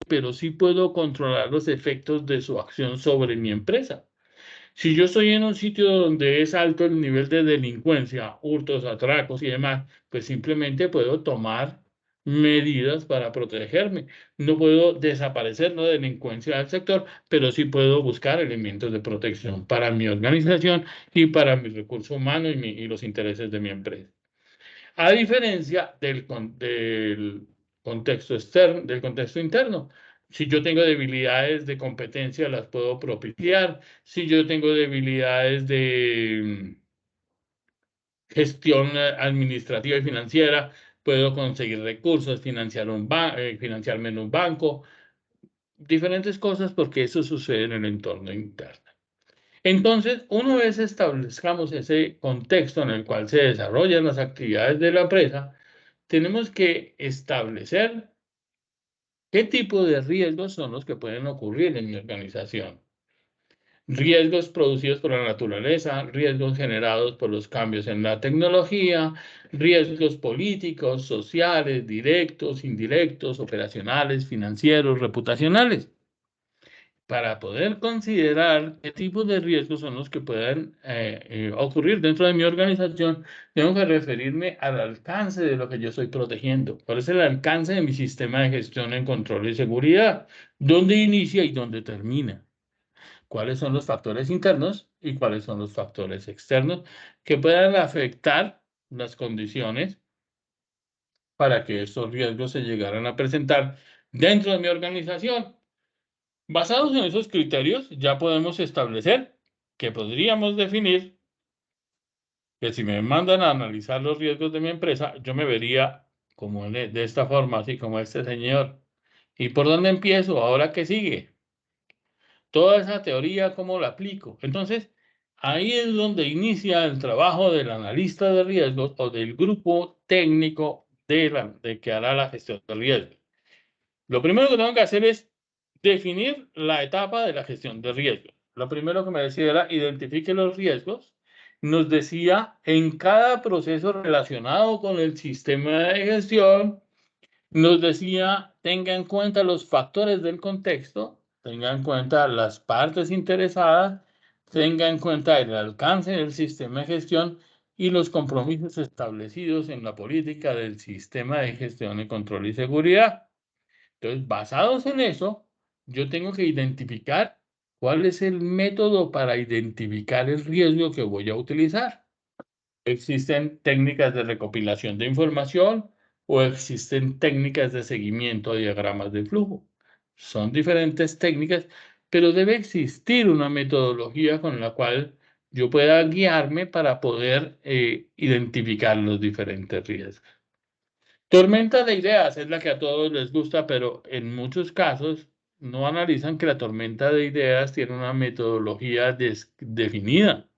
pero sí puedo controlar los efectos de su acción sobre mi empresa. Si yo estoy en un sitio donde es alto el nivel de delincuencia, hurtos, atracos y demás, pues simplemente puedo tomar medidas para protegerme. No puedo desaparecer la delincuencia del sector, pero sí puedo buscar elementos de protección para mi organización y para mi recurso humano y los intereses de mi empresa. A diferencia del contexto externo, del contexto interno. Si yo tengo debilidades de competencia, las puedo propiciar. Si yo tengo debilidades de gestión administrativa y financiera, puedo conseguir recursos, financiarme en un banco, diferentes cosas porque eso sucede en el entorno interno. Entonces, una vez establezcamos ese contexto en el cual se desarrollan las actividades de la empresa, tenemos que establecer qué tipo de riesgos son los que pueden ocurrir en mi organización. Riesgos producidos por la naturaleza, riesgos generados por los cambios en la tecnología, riesgos políticos, sociales, directos, indirectos, operacionales, financieros, reputacionales. Para poder considerar qué tipo de riesgos son los que pueden ocurrir dentro de mi organización, tengo que referirme al alcance de lo que yo estoy protegiendo. ¿Cuál es el alcance de mi sistema de gestión en control y seguridad? ¿Dónde inicia y dónde termina? ¿Cuáles son los factores internos y cuáles son los factores externos que puedan afectar las condiciones para que estos riesgos se llegaran a presentar dentro de mi organización? Basados en esos criterios, ya podemos establecer que podríamos definir que si me mandan a analizar los riesgos de mi empresa, yo me vería como de esta forma, así como este señor. ¿Y por dónde empiezo? ¿Ahora qué sigue? Toda esa teoría, ¿cómo la aplico? Entonces, ahí es donde inicia el trabajo del analista de riesgos o del grupo técnico de que hará la gestión de riesgos. Lo primero que tengo que hacer es definir la etapa de la gestión de riesgos. Lo primero que me decía era identifique los riesgos. Nos decía en cada proceso relacionado con el sistema de gestión, nos decía tenga en cuenta los factores del contexto, tenga en cuenta las partes interesadas, tenga en cuenta el alcance del sistema de gestión y los compromisos establecidos en la política del sistema de gestión de control y seguridad. Entonces, basados en eso, yo tengo que identificar cuál es el método para identificar el riesgo que voy a utilizar. ¿Existen técnicas de recopilación de información o existen técnicas de seguimiento a diagramas de flujo? Son diferentes técnicas, pero debe existir una metodología con la cual yo pueda guiarme para poder identificar los diferentes riesgos. Tormenta de ideas es la que a todos les gusta, pero en muchos casos no analizan que la tormenta de ideas tiene una metodología definida.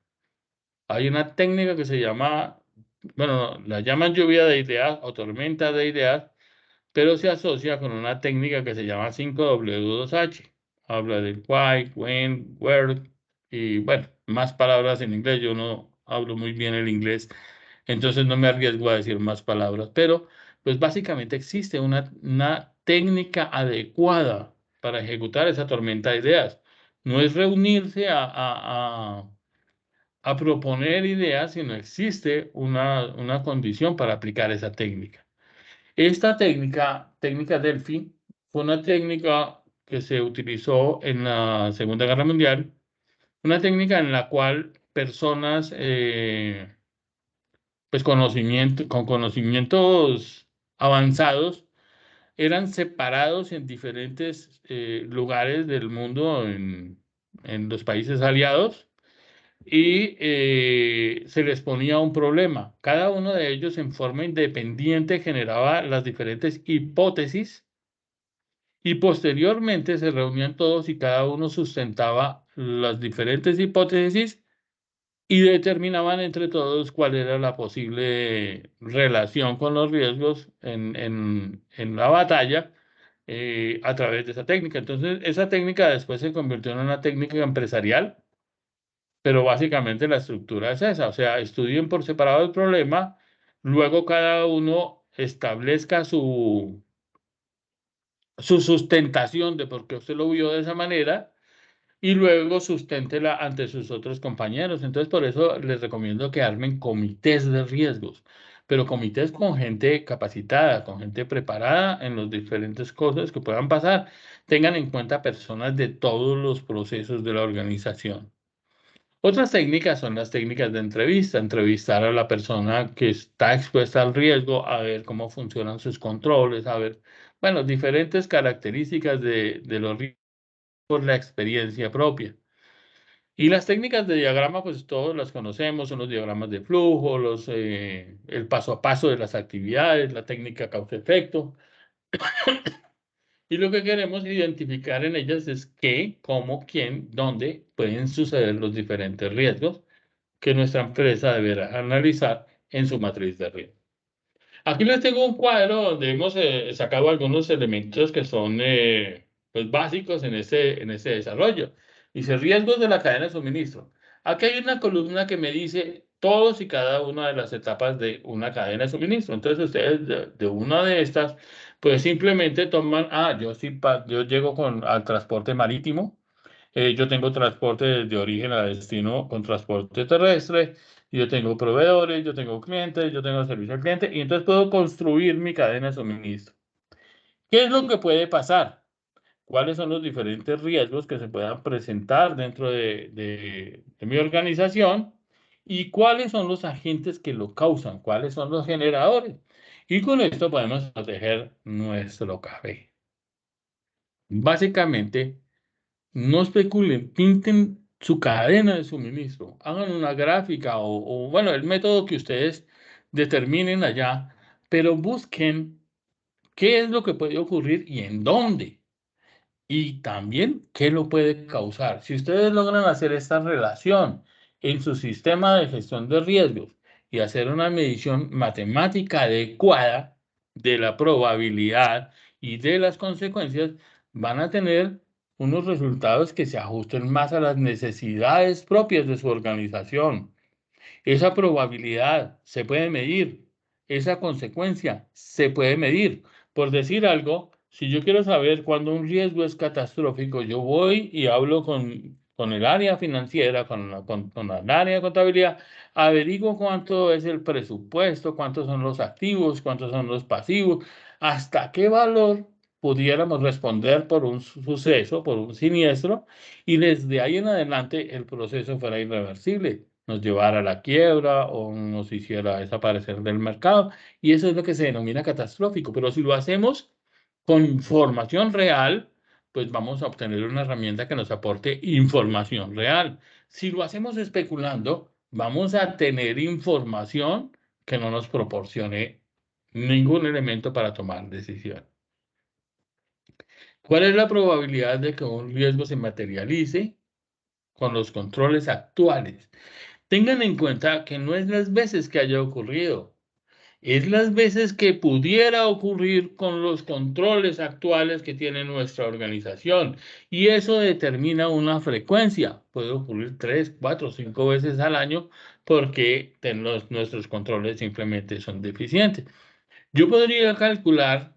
Hay una técnica que se llama, bueno, la llaman lluvia de ideas o tormenta de ideas, pero se asocia con una técnica que se llama 5W2H. Habla del why, when, where y bueno, más palabras en inglés. Yo no hablo muy bien el inglés, entonces no me arriesgo a decir más palabras, pero pues básicamente existe una técnica adecuada para ejecutar esa tormenta de ideas. No es reunirse a proponer ideas si no existe una condición para aplicar esa técnica. Esta técnica Delphi, fue una técnica que se utilizó en la Segunda Guerra Mundial, una técnica en la cual personas pues con conocimientos avanzados eran separados en diferentes lugares del mundo, en los países aliados, y se les ponía un problema. Cada uno de ellos en forma independiente generaba las diferentes hipótesis y posteriormente se reunían todos y cada uno sustentaba las diferentes hipótesis y determinaban entre todos cuál era la posible relación con los riesgos en la batalla a través de esa técnica. Entonces, esa técnica después se convirtió en una técnica empresarial, pero básicamente la estructura es esa, o sea, estudien por separado el problema, luego cada uno establezca su sustentación de por qué usted lo vio de esa manera y luego susténtela ante sus otros compañeros. Entonces, por eso les recomiendo que armen comités de riesgos, pero comités con gente capacitada, con gente preparada en las diferentes cosas que puedan pasar. Tengan en cuenta personas de todos los procesos de la organización. Otras técnicas son las técnicas de entrevista, entrevistar a la persona que está expuesta al riesgo, a ver cómo funcionan sus controles, a ver, bueno, diferentes características de los riesgos por la experiencia propia. Y las técnicas de diagrama, pues todos las conocemos, son los diagramas de flujo, el paso a paso de las actividades, la técnica causa-efecto. Y lo que queremos identificar en ellas es qué, cómo, quién, dónde pueden suceder los diferentes riesgos que nuestra empresa deberá analizar en su matriz de riesgo. Aquí les tengo un cuadro donde hemos sacado algunos elementos que son pues básicos en ese desarrollo. Dice riesgos de la cadena de suministro. Aquí hay una columna que me dice todos y cada una de las etapas de una cadena de suministro. Entonces ustedes de una de estas, pues simplemente toman, yo llego al transporte marítimo, yo tengo transporte de origen a destino con transporte terrestre, yo tengo proveedores, yo tengo clientes, yo tengo servicio al cliente y entonces puedo construir mi cadena de suministro. ¿Qué es lo que puede pasar? ¿Cuáles son los diferentes riesgos que se puedan presentar dentro de mi organización? ¿Y cuáles son los agentes que lo causan? ¿Cuáles son los generadores? Y con esto podemos proteger nuestro café. Básicamente, no especulen, pinten su cadena de suministro, hagan una gráfica bueno, el método que ustedes determinen allá, pero busquen qué es lo que puede ocurrir y en dónde. Y también qué lo puede causar. Si ustedes logran hacer esta relación en su sistema de gestión de riesgos y hacer una medición matemática adecuada de la probabilidad y de las consecuencias, van a tener unos resultados que se ajusten más a las necesidades propias de su organización. Esa probabilidad se puede medir, esa consecuencia se puede medir. Por decir algo, si yo quiero saber cuándo un riesgo es catastrófico, yo voy y hablo con el área financiera, con el área de contabilidad, averiguo cuánto es el presupuesto, cuántos son los activos, cuántos son los pasivos, hasta qué valor pudiéramos responder por un suceso, por un siniestro, y desde ahí en adelante el proceso fuera irreversible, nos llevara a la quiebra o nos hiciera desaparecer del mercado. Y eso es lo que se denomina catastrófico. Pero si lo hacemos con información real, pues vamos a obtener una herramienta que nos aporte información real. Si lo hacemos especulando, vamos a tener información que no nos proporcione ningún elemento para tomar decisión. ¿Cuál es la probabilidad de que un riesgo se materialice con los controles actuales? Tengan en cuenta que no es las veces que haya ocurrido, es las veces que pudiera ocurrir con los controles actuales que tiene nuestra organización. Y eso determina una frecuencia. Puede ocurrir 3, 4, 5 veces al año porque nuestros controles simplemente son deficientes. Yo podría calcular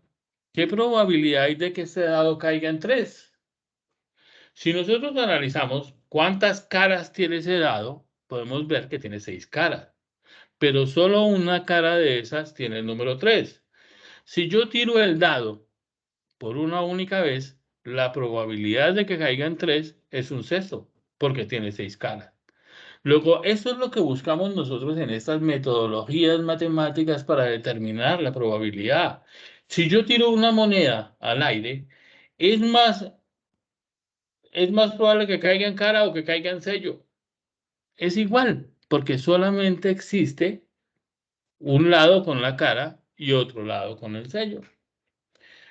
qué probabilidad hay de que este dado caiga en 3. Si nosotros analizamos cuántas caras tiene ese dado, podemos ver que tiene 6 caras, pero solo una cara de esas tiene el número 3. Si yo tiro el dado por una única vez, la probabilidad de que caigan 3 es un sexto, porque tiene 6 caras. Luego, eso es lo que buscamos nosotros en estas metodologías matemáticas para determinar la probabilidad. Si yo tiro una moneda al aire, es más, es más probable que caiga en cara o que caiga en sello. Es igual, porque solamente existe un lado con la cara y otro lado con el sello.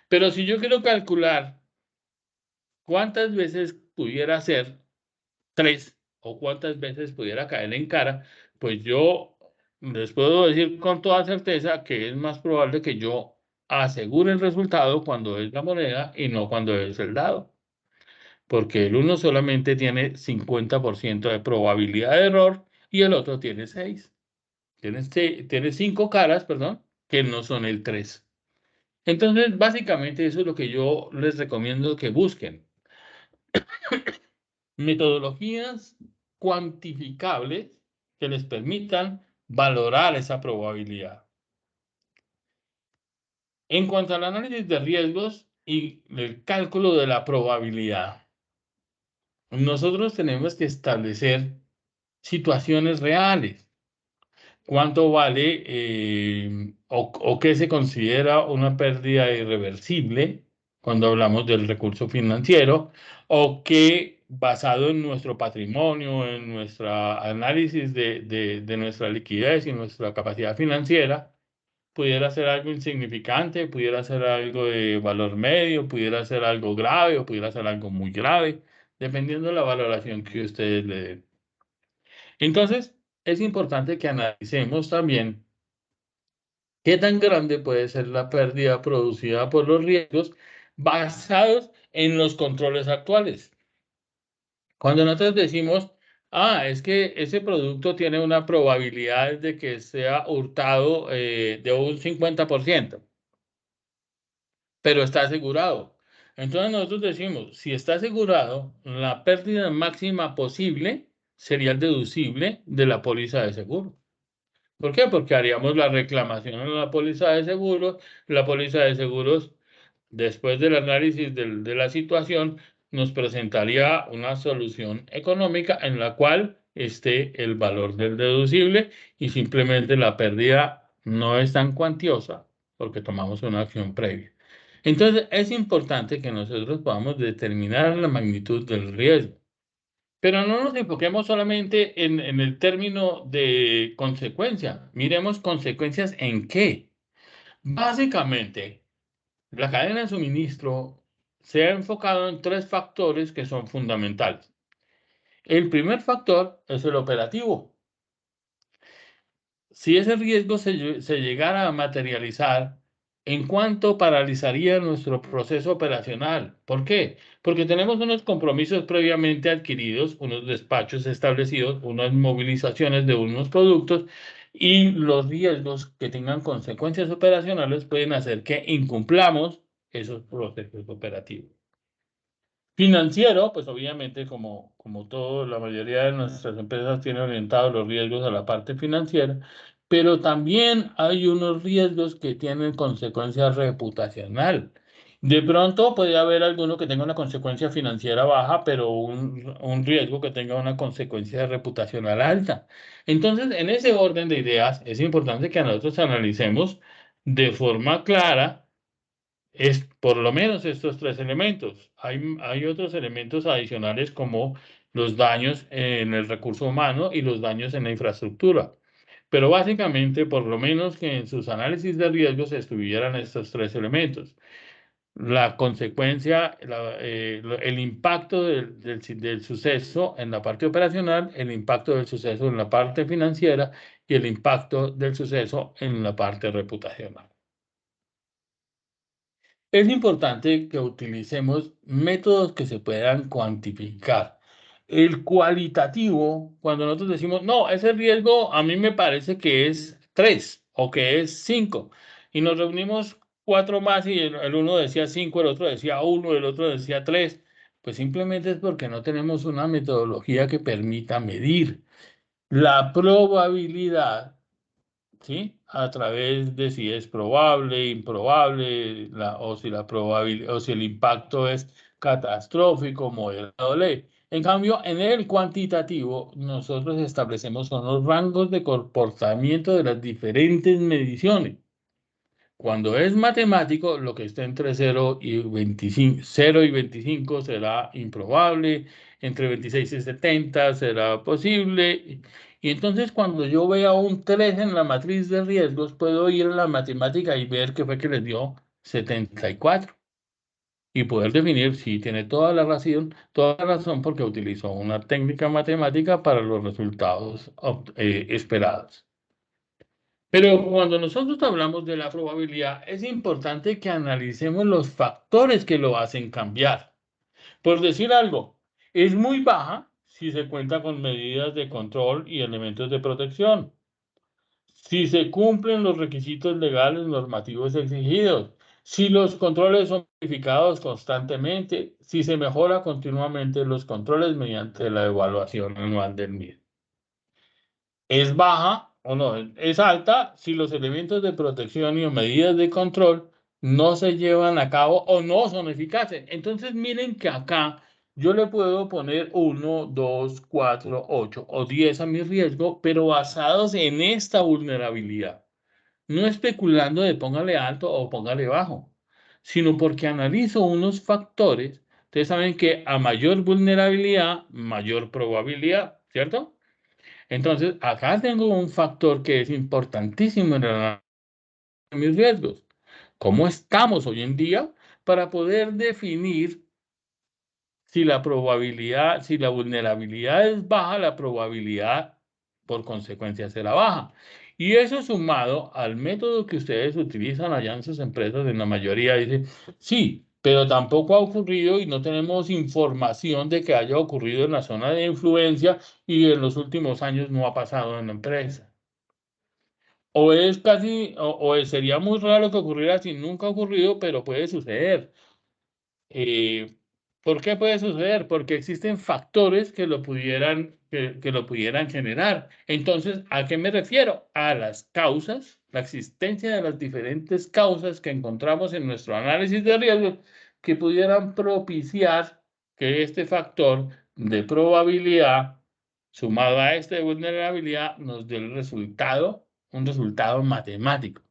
Pero si yo quiero calcular cuántas veces pudiera ser 3 o cuántas veces pudiera caer en cara, pues yo les puedo decir con toda certeza que es más probable que yo asegure el resultado cuando es la moneda y no cuando es el dado, porque el uno solamente tiene 50% de probabilidad de error y el otro tiene 6. Tiene 5 caras, perdón, que no son el 3. Entonces, básicamente eso es lo que yo les recomiendo que busquen. Metodologías cuantificables que les permitan valorar esa probabilidad. En cuanto al análisis de riesgos y el cálculo de la probabilidad, nosotros tenemos que establecer situaciones reales. ¿Cuánto vale o qué se considera una pérdida irreversible cuando hablamos del recurso financiero? ¿O qué, basado en nuestro patrimonio, en nuestro análisis de nuestra liquidez y nuestra capacidad financiera, pudiera ser algo insignificante, pudiera ser algo de valor medio, pudiera ser algo grave o pudiera ser algo muy grave, dependiendo de la valoración que ustedes le den? Entonces, es importante que analicemos también qué tan grande puede ser la pérdida producida por los riesgos basados en los controles actuales. Cuando nosotros decimos, es que ese producto tiene una probabilidad de que sea hurtado de un 50%, pero está asegurado. Entonces nosotros decimos, si está asegurado, la pérdida máxima posible sería el deducible de la póliza de seguro. ¿Por qué? Porque haríamos la reclamación en la póliza de seguros. La póliza de seguros, después del análisis de la situación, nos presentaría una solución económica en la cual esté el valor del deducible y simplemente la pérdida no es tan cuantiosa porque tomamos una acción previa. Entonces, es importante que nosotros podamos determinar la magnitud del riesgo. Pero no nos enfoquemos solamente en el término de consecuencia. Miremos consecuencias en qué. Básicamente, la cadena de suministro se ha enfocado en 3 factores que son fundamentales. El primer factor es el operativo. Si ese riesgo se llegara a materializar, ¿en cuánto paralizaría nuestro proceso operacional? ¿Por qué? Porque tenemos unos compromisos previamente adquiridos, unos despachos establecidos, unas movilizaciones de unos productos y los riesgos que tengan consecuencias operacionales pueden hacer que incumplamos esos procesos operativos. Financiero, pues obviamente como todo, la mayoría de nuestras empresas tienen orientados los riesgos a la parte financiera, pero también hay unos riesgos que tienen consecuencia reputacional. De pronto puede haber alguno que tenga una consecuencia financiera baja, pero un riesgo que tenga una consecuencia reputacional alta. Entonces, en ese orden de ideas, es importante que nosotros analicemos de forma clara es por lo menos estos 3 elementos. Hay otros elementos adicionales como los daños en el recurso humano y los daños en la infraestructura. Pero básicamente, por lo menos que en sus análisis de riesgos estuvieran estos 3 elementos. La consecuencia, el impacto del suceso en la parte operacional, el impacto del suceso en la parte financiera y el impacto del suceso en la parte reputacional. Es importante que utilicemos métodos que se puedan cuantificar. El cualitativo, cuando nosotros decimos, no, ese riesgo a mí me parece que es 3 o que es 5, y nos reunimos 4 más y el uno decía 5, el otro decía 1, el otro decía 3, pues simplemente es porque no tenemos una metodología que permita medir. la probabilidad, ¿sí? A través de si es probable, improbable, o si la probabilidad, o si el impacto es catastrófico, moderado, leve. En cambio, en el cuantitativo, nosotros establecemos unos rangos de comportamiento de las diferentes mediciones. Cuando es matemático, lo que esté entre 0 y 25 será improbable, entre 26 y 70 será posible. Y entonces cuando yo vea un 3 en la matriz de riesgos, puedo ir a la matemática y ver qué fue que les dio 74 y poder definir si tiene toda la razón porque utilizó una técnica matemática para los resultados esperados. Pero cuando nosotros hablamos de la probabilidad, es importante que analicemos los factores que lo hacen cambiar. Por decir algo, es muy baja si se cuenta con medidas de control y elementos de protección, si se cumplen los requisitos legales normativos exigidos, si los controles son verificados constantemente, si se mejora continuamente los controles mediante la evaluación anual del mismo. Es baja o no, es alta si los elementos de protección y o medidas de control no se llevan a cabo o no son eficaces. Entonces, miren que acá yo le puedo poner 1, 2, 4, 8 o 10 a mi riesgo, pero basados en esta vulnerabilidad. No especulando de póngale alto o póngale bajo, sino porque analizo unos factores. Ustedes saben que a mayor vulnerabilidad, mayor probabilidad, ¿cierto? Entonces, acá tengo un factor que es importantísimo en el análisis de mis riesgos. ¿Cómo estamos hoy en día para poder definir si la probabilidad, si la vulnerabilidad es baja, la probabilidad por consecuencia será baja? Y eso sumado al método que ustedes utilizan allá en sus empresas, en la mayoría dice, sí, pero tampoco ha ocurrido y no tenemos información de que haya ocurrido en la zona de influencia y en los últimos años no ha pasado en la empresa. O es casi, sería muy raro que ocurriera si nunca ha ocurrido, pero puede suceder. Eh, ¿Por qué puede suceder? Porque existen factores que lo pudieran generar. Entonces, ¿a qué me refiero? A las causas, la existencia de las diferentes causas que encontramos en nuestro análisis de riesgos que pudieran propiciar que este factor de probabilidad sumado a este de vulnerabilidad nos dé el resultado, un resultado matemático.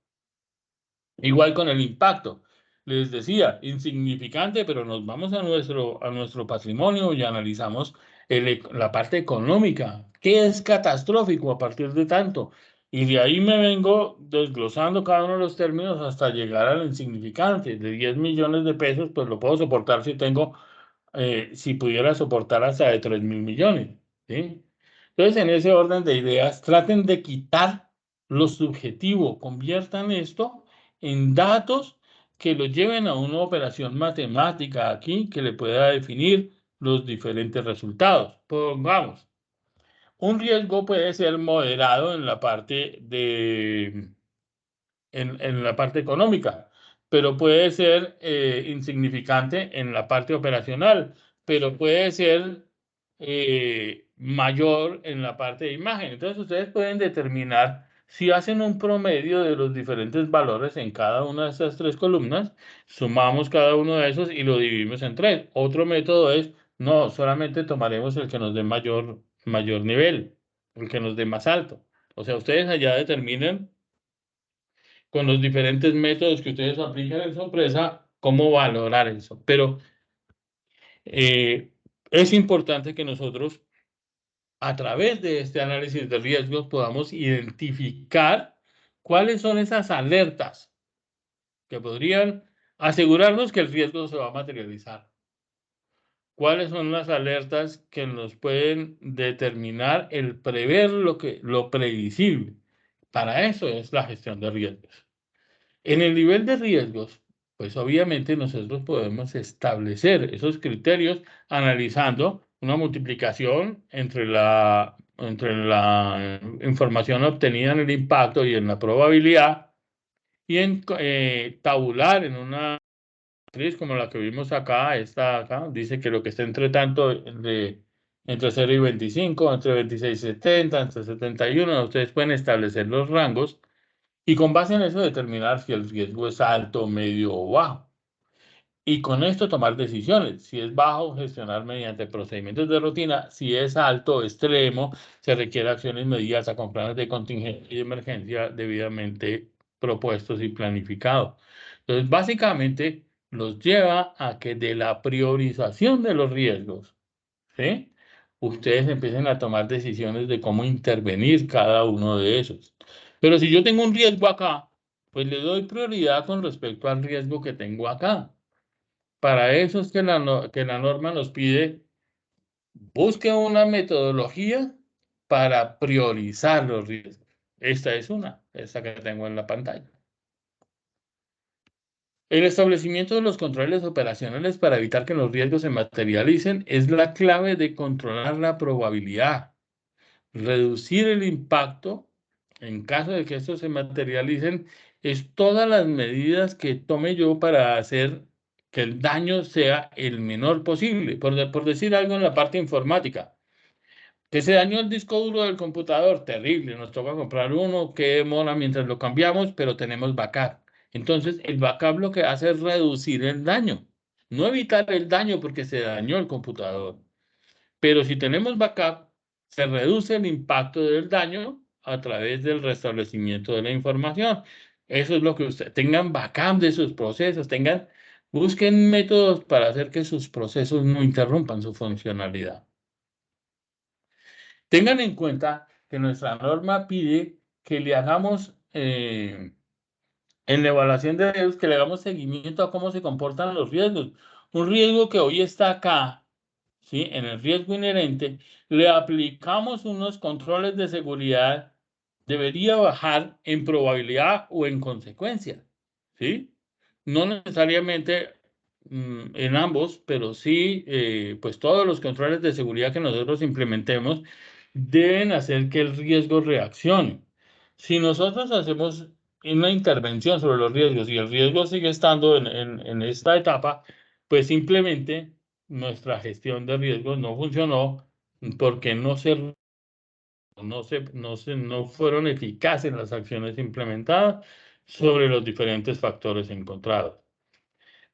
Igual con el impacto. Les decía, insignificante, pero nos vamos a nuestro patrimonio y analizamos la parte económica. ¿Qué es catastrófico a partir de tanto? Y de ahí me vengo desglosando cada uno de los términos hasta llegar al insignificante. De 10 millones de pesos, pues lo puedo soportar si tengo, si pudiera soportar hasta de 3.000 millones. ¿Sí? Entonces, en ese orden de ideas, traten de quitar lo subjetivo, conviertan esto en datos que lo lleven a una operación matemática aquí que le pueda definir los diferentes resultados. Pongamos, un riesgo puede ser moderado en la parte en la parte económica, pero puede ser insignificante en la parte operacional, pero puede ser mayor en la parte de imagen. Entonces, ustedes pueden determinar si hacen un promedio de los diferentes valores en cada una de estas tres columnas, sumamos cada uno de esos y lo dividimos en tres. Otro método es, no, solamente tomaremos el que nos dé mayor nivel, el que nos dé más alto. O sea, ustedes allá determinen con los diferentes métodos que ustedes aplican en su empresa, cómo valorar eso. Pero es importante que nosotros, a través de este análisis de riesgos, podamos identificar cuáles son esas alertas que podrían asegurarnos que el riesgo se va a materializar. ¿Cuáles son las alertas que nos pueden determinar el prever lo previsible? Para eso es la gestión de riesgos. En el nivel de riesgos, pues obviamente nosotros podemos establecer esos criterios analizando una multiplicación entre la información obtenida en el impacto y en la probabilidad y en tabular en una matriz como la que vimos acá, esta acá, dice que lo que está entre tanto de entre 0 y 25, entre 26 y 70, entre 71. Ustedes pueden establecer los rangos y con base en eso determinar si el riesgo es alto, medio o bajo. Y con esto tomar decisiones. Si es bajo, gestionar mediante procedimientos de rutina. Si es alto, extremo, se requiere acciones inmediatas con planes de contingencia y de emergencia debidamente propuestos y planificados. Entonces, básicamente, los lleva a que de la priorización de los riesgos, ¿sí?, ustedes empiecen a tomar decisiones de cómo intervenir cada uno de esos. Pero si yo tengo un riesgo acá, pues le doy prioridad con respecto al riesgo que tengo acá. Para eso es que la norma nos pide, busque una metodología para priorizar los riesgos. Esta es esta que tengo en la pantalla. El establecimiento de los controles operacionales para evitar que los riesgos se materialicen es la clave de controlar la probabilidad, reducir el impacto en caso de que estos se materialicen. Es todas las medidas que tome yo para hacer que el daño sea el menor posible. Por decir algo en la parte informática, que se dañó el disco duro del computador, terrible, nos toca comprar uno, que demora mientras lo cambiamos, pero tenemos backup. Entonces, el backup lo que hace es reducir el daño, no evitar el daño porque se dañó el computador. Pero si tenemos backup, se reduce el impacto del daño a través del restablecimiento de la información. Eso es lo que ustedes tengan backup de sus procesos, busquen métodos para hacer que sus procesos no interrumpan su funcionalidad. Tengan en cuenta que nuestra norma pide que le hagamos, en la evaluación de riesgos, que le hagamos seguimiento a cómo se comportan los riesgos. Un riesgo que hoy está acá, ¿sí?, en el riesgo inherente, le aplicamos unos controles de seguridad, debería bajar en probabilidad o en consecuencia, ¿sí? No necesariamente en ambos, pero sí, pues todos los controles de seguridad que nosotros implementemos deben hacer que el riesgo reaccione. Si nosotros hacemos una intervención sobre los riesgos y el riesgo sigue estando en esta etapa, pues simplemente nuestra gestión de riesgos no funcionó porque no fueron eficaces las acciones implementadas sobre los diferentes factores encontrados.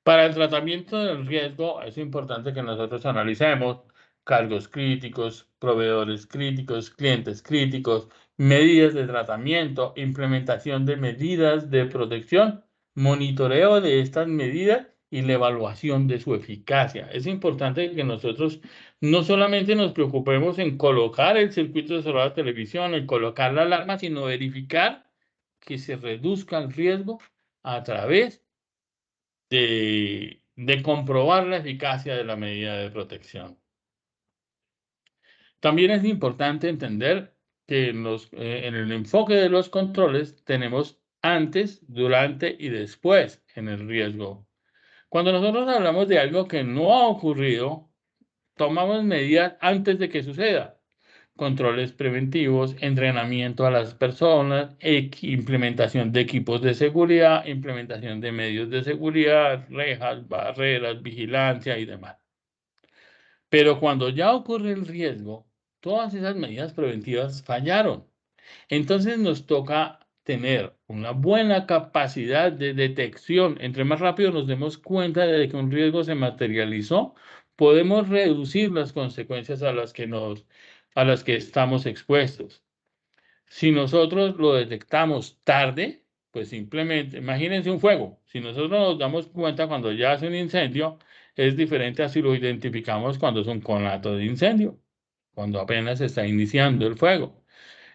Para el tratamiento del riesgo es importante que nosotros analicemos cargos críticos, proveedores críticos, clientes críticos, medidas de tratamiento, implementación de medidas de protección, monitoreo de estas medidas y la evaluación de su eficacia. Es importante que nosotros no solamente nos preocupemos en colocar el circuito de cerrado de televisión, en colocar la alarma, sino verificar que se reduzca el riesgo a través de comprobar la eficacia de la medida de protección. También es importante entender que en el enfoque de los controles tenemos antes, durante y después en el riesgo. Cuando nosotros hablamos de algo que no ha ocurrido, tomamos medidas antes de que suceda. Controles preventivos, entrenamiento a las personas, implementación de equipos de seguridad, implementación de medios de seguridad, rejas, barreras, vigilancia y demás. Pero cuando ya ocurre el riesgo, todas esas medidas preventivas fallaron. Entonces nos toca tener una buena capacidad de detección. Entre más rápido nos demos cuenta de que un riesgo se materializó, podemos reducir las consecuencias a las que estamos expuestos. Si nosotros lo detectamos tarde, pues simplemente, imagínense un fuego. Si nosotros nos damos cuenta cuando ya hace un incendio, es diferente a si lo identificamos cuando es un conato de incendio, cuando apenas se está iniciando el fuego.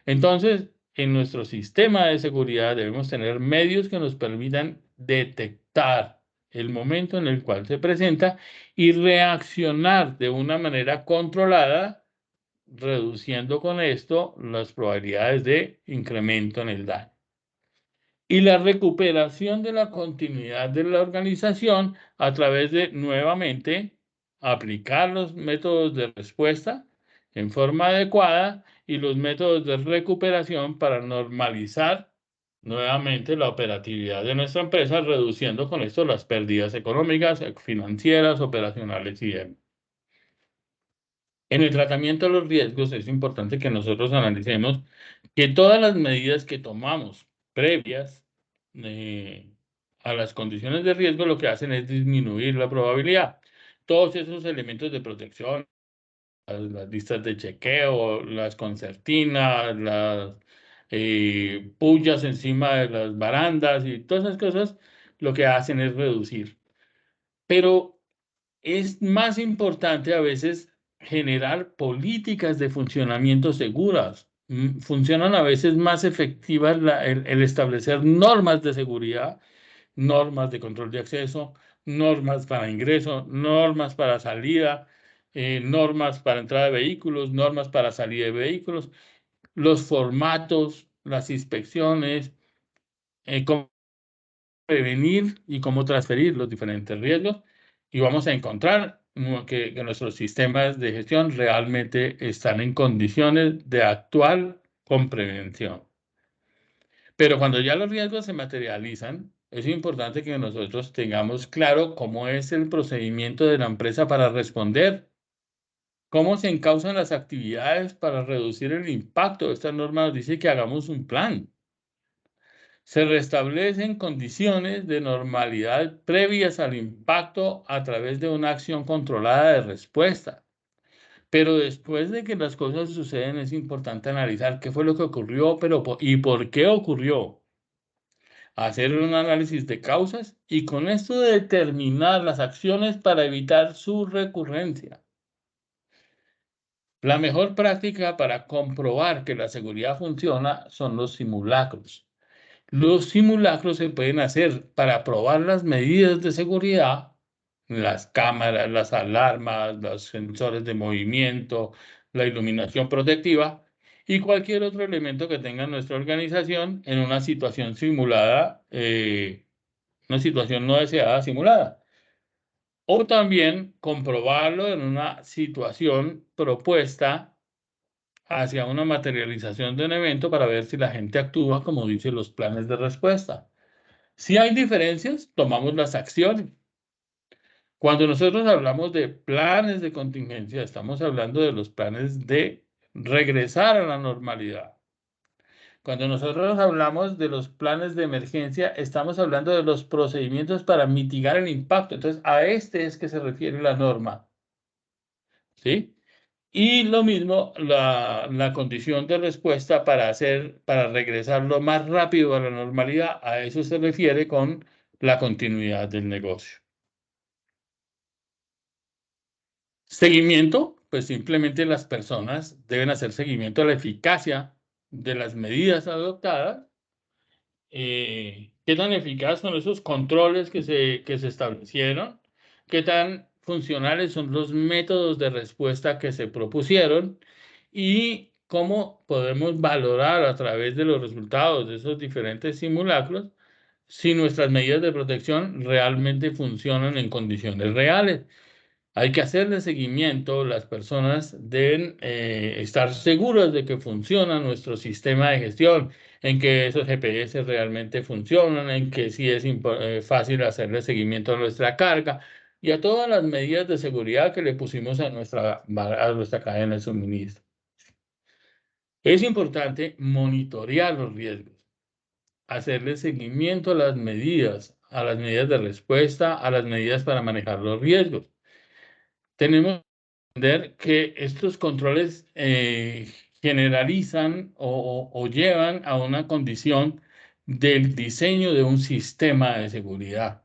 Entonces, en nuestro sistema de seguridad debemos tener medios que nos permitan detectar el momento en el cual se presenta y reaccionar de una manera controlada, reduciendo con esto las probabilidades de incremento en el daño. Y la recuperación de la continuidad de la organización a través de, nuevamente, aplicar los métodos de respuesta en forma adecuada y los métodos de recuperación para normalizar nuevamente la operatividad de nuestra empresa, reduciendo con esto las pérdidas económicas, financieras, operacionales y demás. En el tratamiento de los riesgos es importante que nosotros analicemos que todas las medidas que tomamos previas a las condiciones de riesgo lo que hacen es disminuir la probabilidad. Todos esos elementos de protección, las listas de chequeo, las concertinas, las pullas encima de las barandas y todas esas cosas, lo que hacen es reducir. Pero es más importante a veces generar políticas de funcionamiento seguras. Funcionan a veces más efectivas el establecer normas de seguridad, normas de control de acceso, normas para ingreso, normas para salida, normas para entrada de vehículos, normas para salida de vehículos, los formatos, las inspecciones, cómo prevenir y cómo transferir los diferentes riesgos. Y vamos a encontrar que nuestros sistemas de gestión realmente están en condiciones de actuar con prevención. Pero cuando ya los riesgos se materializan, es importante que nosotros tengamos claro cómo es el procedimiento de la empresa para responder, cómo se encauzan las actividades para reducir el impacto. Esta norma nos dice que hagamos un plan. Se restablecen condiciones de normalidad previas al impacto a través de una acción controlada de respuesta. Pero después de que las cosas suceden, es importante analizar qué fue lo que ocurrió, y por qué ocurrió. Hacer un análisis de causas y con esto determinar las acciones para evitar su recurrencia. La mejor práctica para comprobar que la seguridad funciona son los simulacros. Los simulacros se pueden hacer para probar las medidas de seguridad, las cámaras, las alarmas, los sensores de movimiento, la iluminación protectiva y cualquier otro elemento que tenga nuestra organización en una situación simulada, una situación no deseada simulada. O también comprobarlo en una situación propuesta hacia una materialización de un evento para ver si la gente actúa como dicen los planes de respuesta. Si hay diferencias, tomamos las acciones. Cuando nosotros hablamos de planes de contingencia, estamos hablando de los planes de regresar a la normalidad. Cuando nosotros hablamos de los planes de emergencia, estamos hablando de los procedimientos para mitigar el impacto. Entonces, a este es que se refiere la norma. ¿Sí? Y lo mismo, la condición de respuesta para regresar lo más rápido a la normalidad, a eso se refiere con la continuidad del negocio. Seguimiento, pues simplemente las personas deben hacer seguimiento a la eficacia de las medidas adoptadas. ¿Qué tan eficaz son esos controles que se establecieron? ¿Qué tan funcionales son los métodos de respuesta que se propusieron? Y cómo podemos valorar a través de los resultados de esos diferentes simulacros si nuestras medidas de protección realmente funcionan en condiciones reales. Hay que hacerle seguimiento, las personas deben estar seguras de que funciona nuestro sistema de gestión, en que esos GPS realmente funcionan, en que sí es fácil hacerle seguimiento a nuestra carga y a todas las medidas de seguridad que le pusimos a nuestra cadena de suministro. Es importante monitorear los riesgos, hacerle seguimiento a las medidas de respuesta, a las medidas para manejar los riesgos. Tenemos que entender que estos controles generalizan o llevan a una condición del diseño de un sistema de seguridad.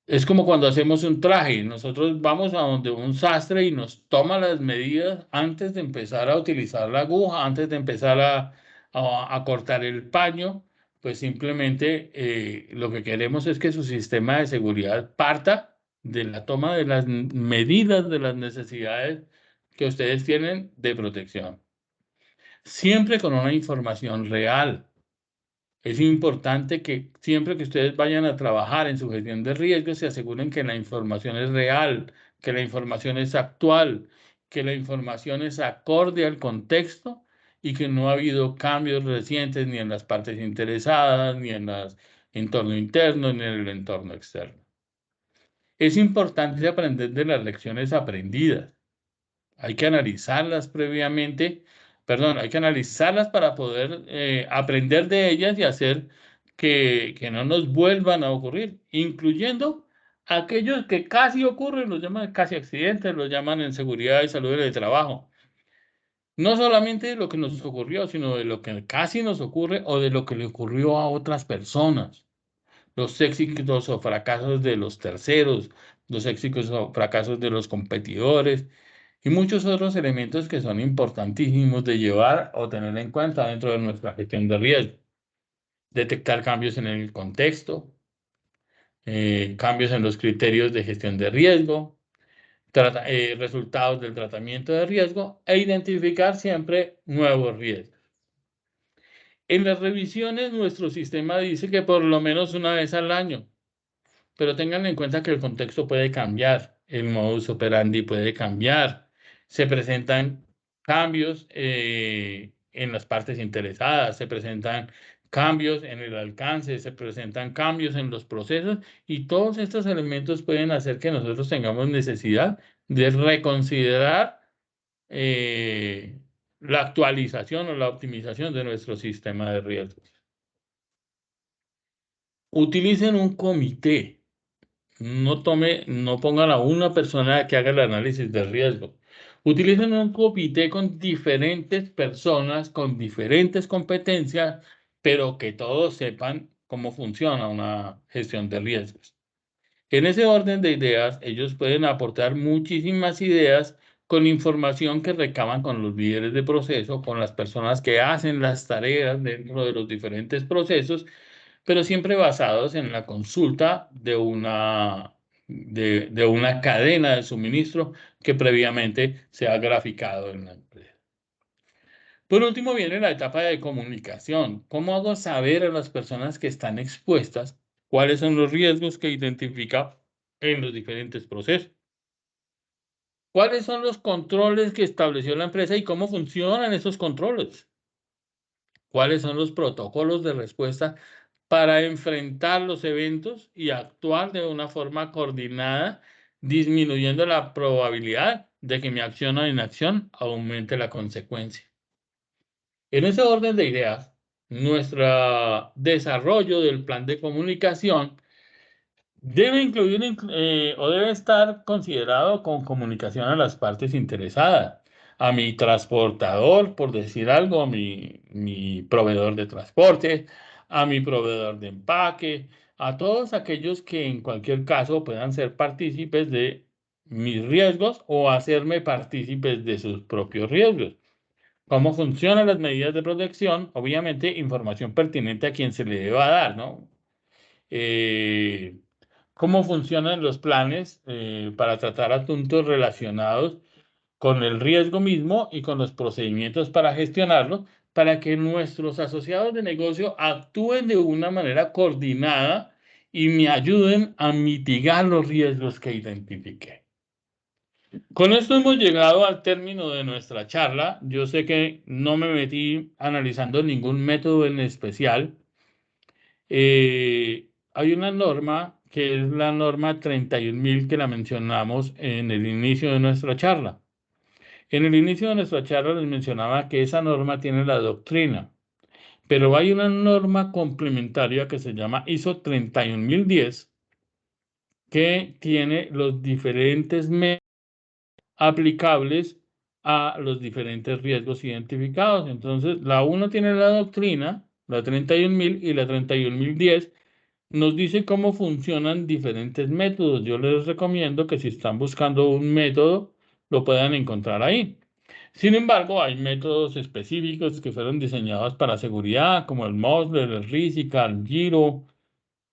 Es como cuando hacemos un traje, nosotros vamos a donde un sastre y nos toma las medidas antes de empezar a utilizar la aguja, antes de empezar a cortar el paño, pues simplemente lo que queremos es que su sistema de seguridad parta de la toma de las medidas de las necesidades que ustedes tienen de protección. Siempre con una información real. Es importante que siempre que ustedes vayan a trabajar en su gestión de riesgos se aseguren que la información es real, que la información es actual, que la información es acorde al contexto y que no ha habido cambios recientes ni en las partes interesadas, ni en el entorno interno, ni en el entorno externo. Es importante aprender de las lecciones aprendidas. Hay que analizarlas previamente, perdón, hay que analizarlas para poder aprender de ellas y hacer que no nos vuelvan a ocurrir, incluyendo aquellos que casi ocurren, los llaman casi accidentes, los llaman en seguridad y salud en el trabajo. No solamente de lo que nos ocurrió, sino de lo que casi nos ocurre o de lo que le ocurrió a otras personas. Los éxitos o fracasos de los terceros, los éxitos o fracasos de los competidores y muchos otros elementos que son importantísimos de llevar o tener en cuenta dentro de nuestra gestión de riesgo. Detectar cambios en el contexto, cambios en los criterios de gestión de riesgo, resultados del tratamiento de riesgo e identificar siempre nuevos riesgos. En las revisiones, nuestro sistema dice que por lo menos una vez al año, pero tengan en cuenta que el contexto puede cambiar, el modus operandi puede cambiar, se presentan cambios en las partes interesadas, se presentan cambios en el alcance, se presentan cambios en los procesos y todos estos elementos pueden hacer que nosotros tengamos necesidad de reconsiderar la actualización o la optimización de nuestro sistema de riesgos. Utilicen un comité. No pongan a una persona que haga el análisis de riesgo. Utilicen un comité con diferentes personas, con diferentes competencias, pero que todos sepan cómo funciona una gestión de riesgos. En ese orden de ideas, ellos pueden aportar muchísimas ideas con información que recaban con los líderes de proceso, con las personas que hacen las tareas dentro de los diferentes procesos, pero siempre basados en la consulta de una cadena de suministro que previamente se ha graficado en la empresa. Por último, viene la etapa de comunicación. ¿Cómo hago saber a las personas que están expuestas cuáles son los riesgos que identifica en los diferentes procesos? ¿Cuáles son los controles que estableció la empresa y cómo funcionan esos controles? ¿Cuáles son los protocolos de respuesta para enfrentar los eventos y actuar de una forma coordinada, disminuyendo la probabilidad de que mi acción o inacción aumente la consecuencia? En ese orden de ideas, nuestro desarrollo del plan de comunicación debe incluir o debe estar considerado con comunicación a las partes interesadas, a mi transportador, por decir algo, a mi proveedor de transporte, a mi proveedor de empaque, a todos aquellos que en cualquier caso puedan ser partícipes de mis riesgos o hacerme partícipes de sus propios riesgos. ¿Cómo funcionan las medidas de protección? Obviamente, información pertinente a quien se le deba dar, ¿no? Cómo funcionan los planes para tratar asuntos relacionados con el riesgo mismo y con los procedimientos para gestionarlo, para que nuestros asociados de negocio actúen de una manera coordinada y me ayuden a mitigar los riesgos que identifiqué. Con esto hemos llegado al término de nuestra charla. Yo sé que no me metí analizando ningún método en especial. Hay una norma que es la norma 31.000 que la mencionamos en el inicio de nuestra charla. En el inicio de nuestra charla les mencionaba que esa norma tiene la doctrina, pero hay una norma complementaria que se llama ISO 31010 que tiene los diferentes métodos aplicables a los diferentes riesgos identificados. Entonces, la 1 tiene la doctrina, la 31.000 y la 31.010 nos dice cómo funcionan diferentes métodos. Yo les recomiendo que si están buscando un método, lo puedan encontrar ahí. Sin embargo, hay métodos específicos que fueron diseñados para seguridad, como el Mosler, el Risica, el Giro,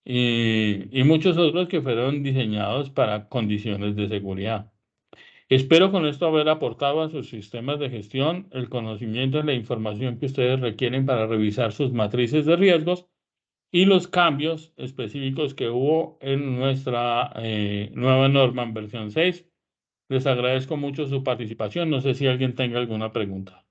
y muchos otros que fueron diseñados para condiciones de seguridad. Espero con esto haber aportado a sus sistemas de gestión el conocimiento y la información que ustedes requieren para revisar sus matrices de riesgos y los cambios específicos que hubo en nuestra nueva norma en versión 6. Les agradezco mucho su participación. No sé si alguien tenga alguna pregunta.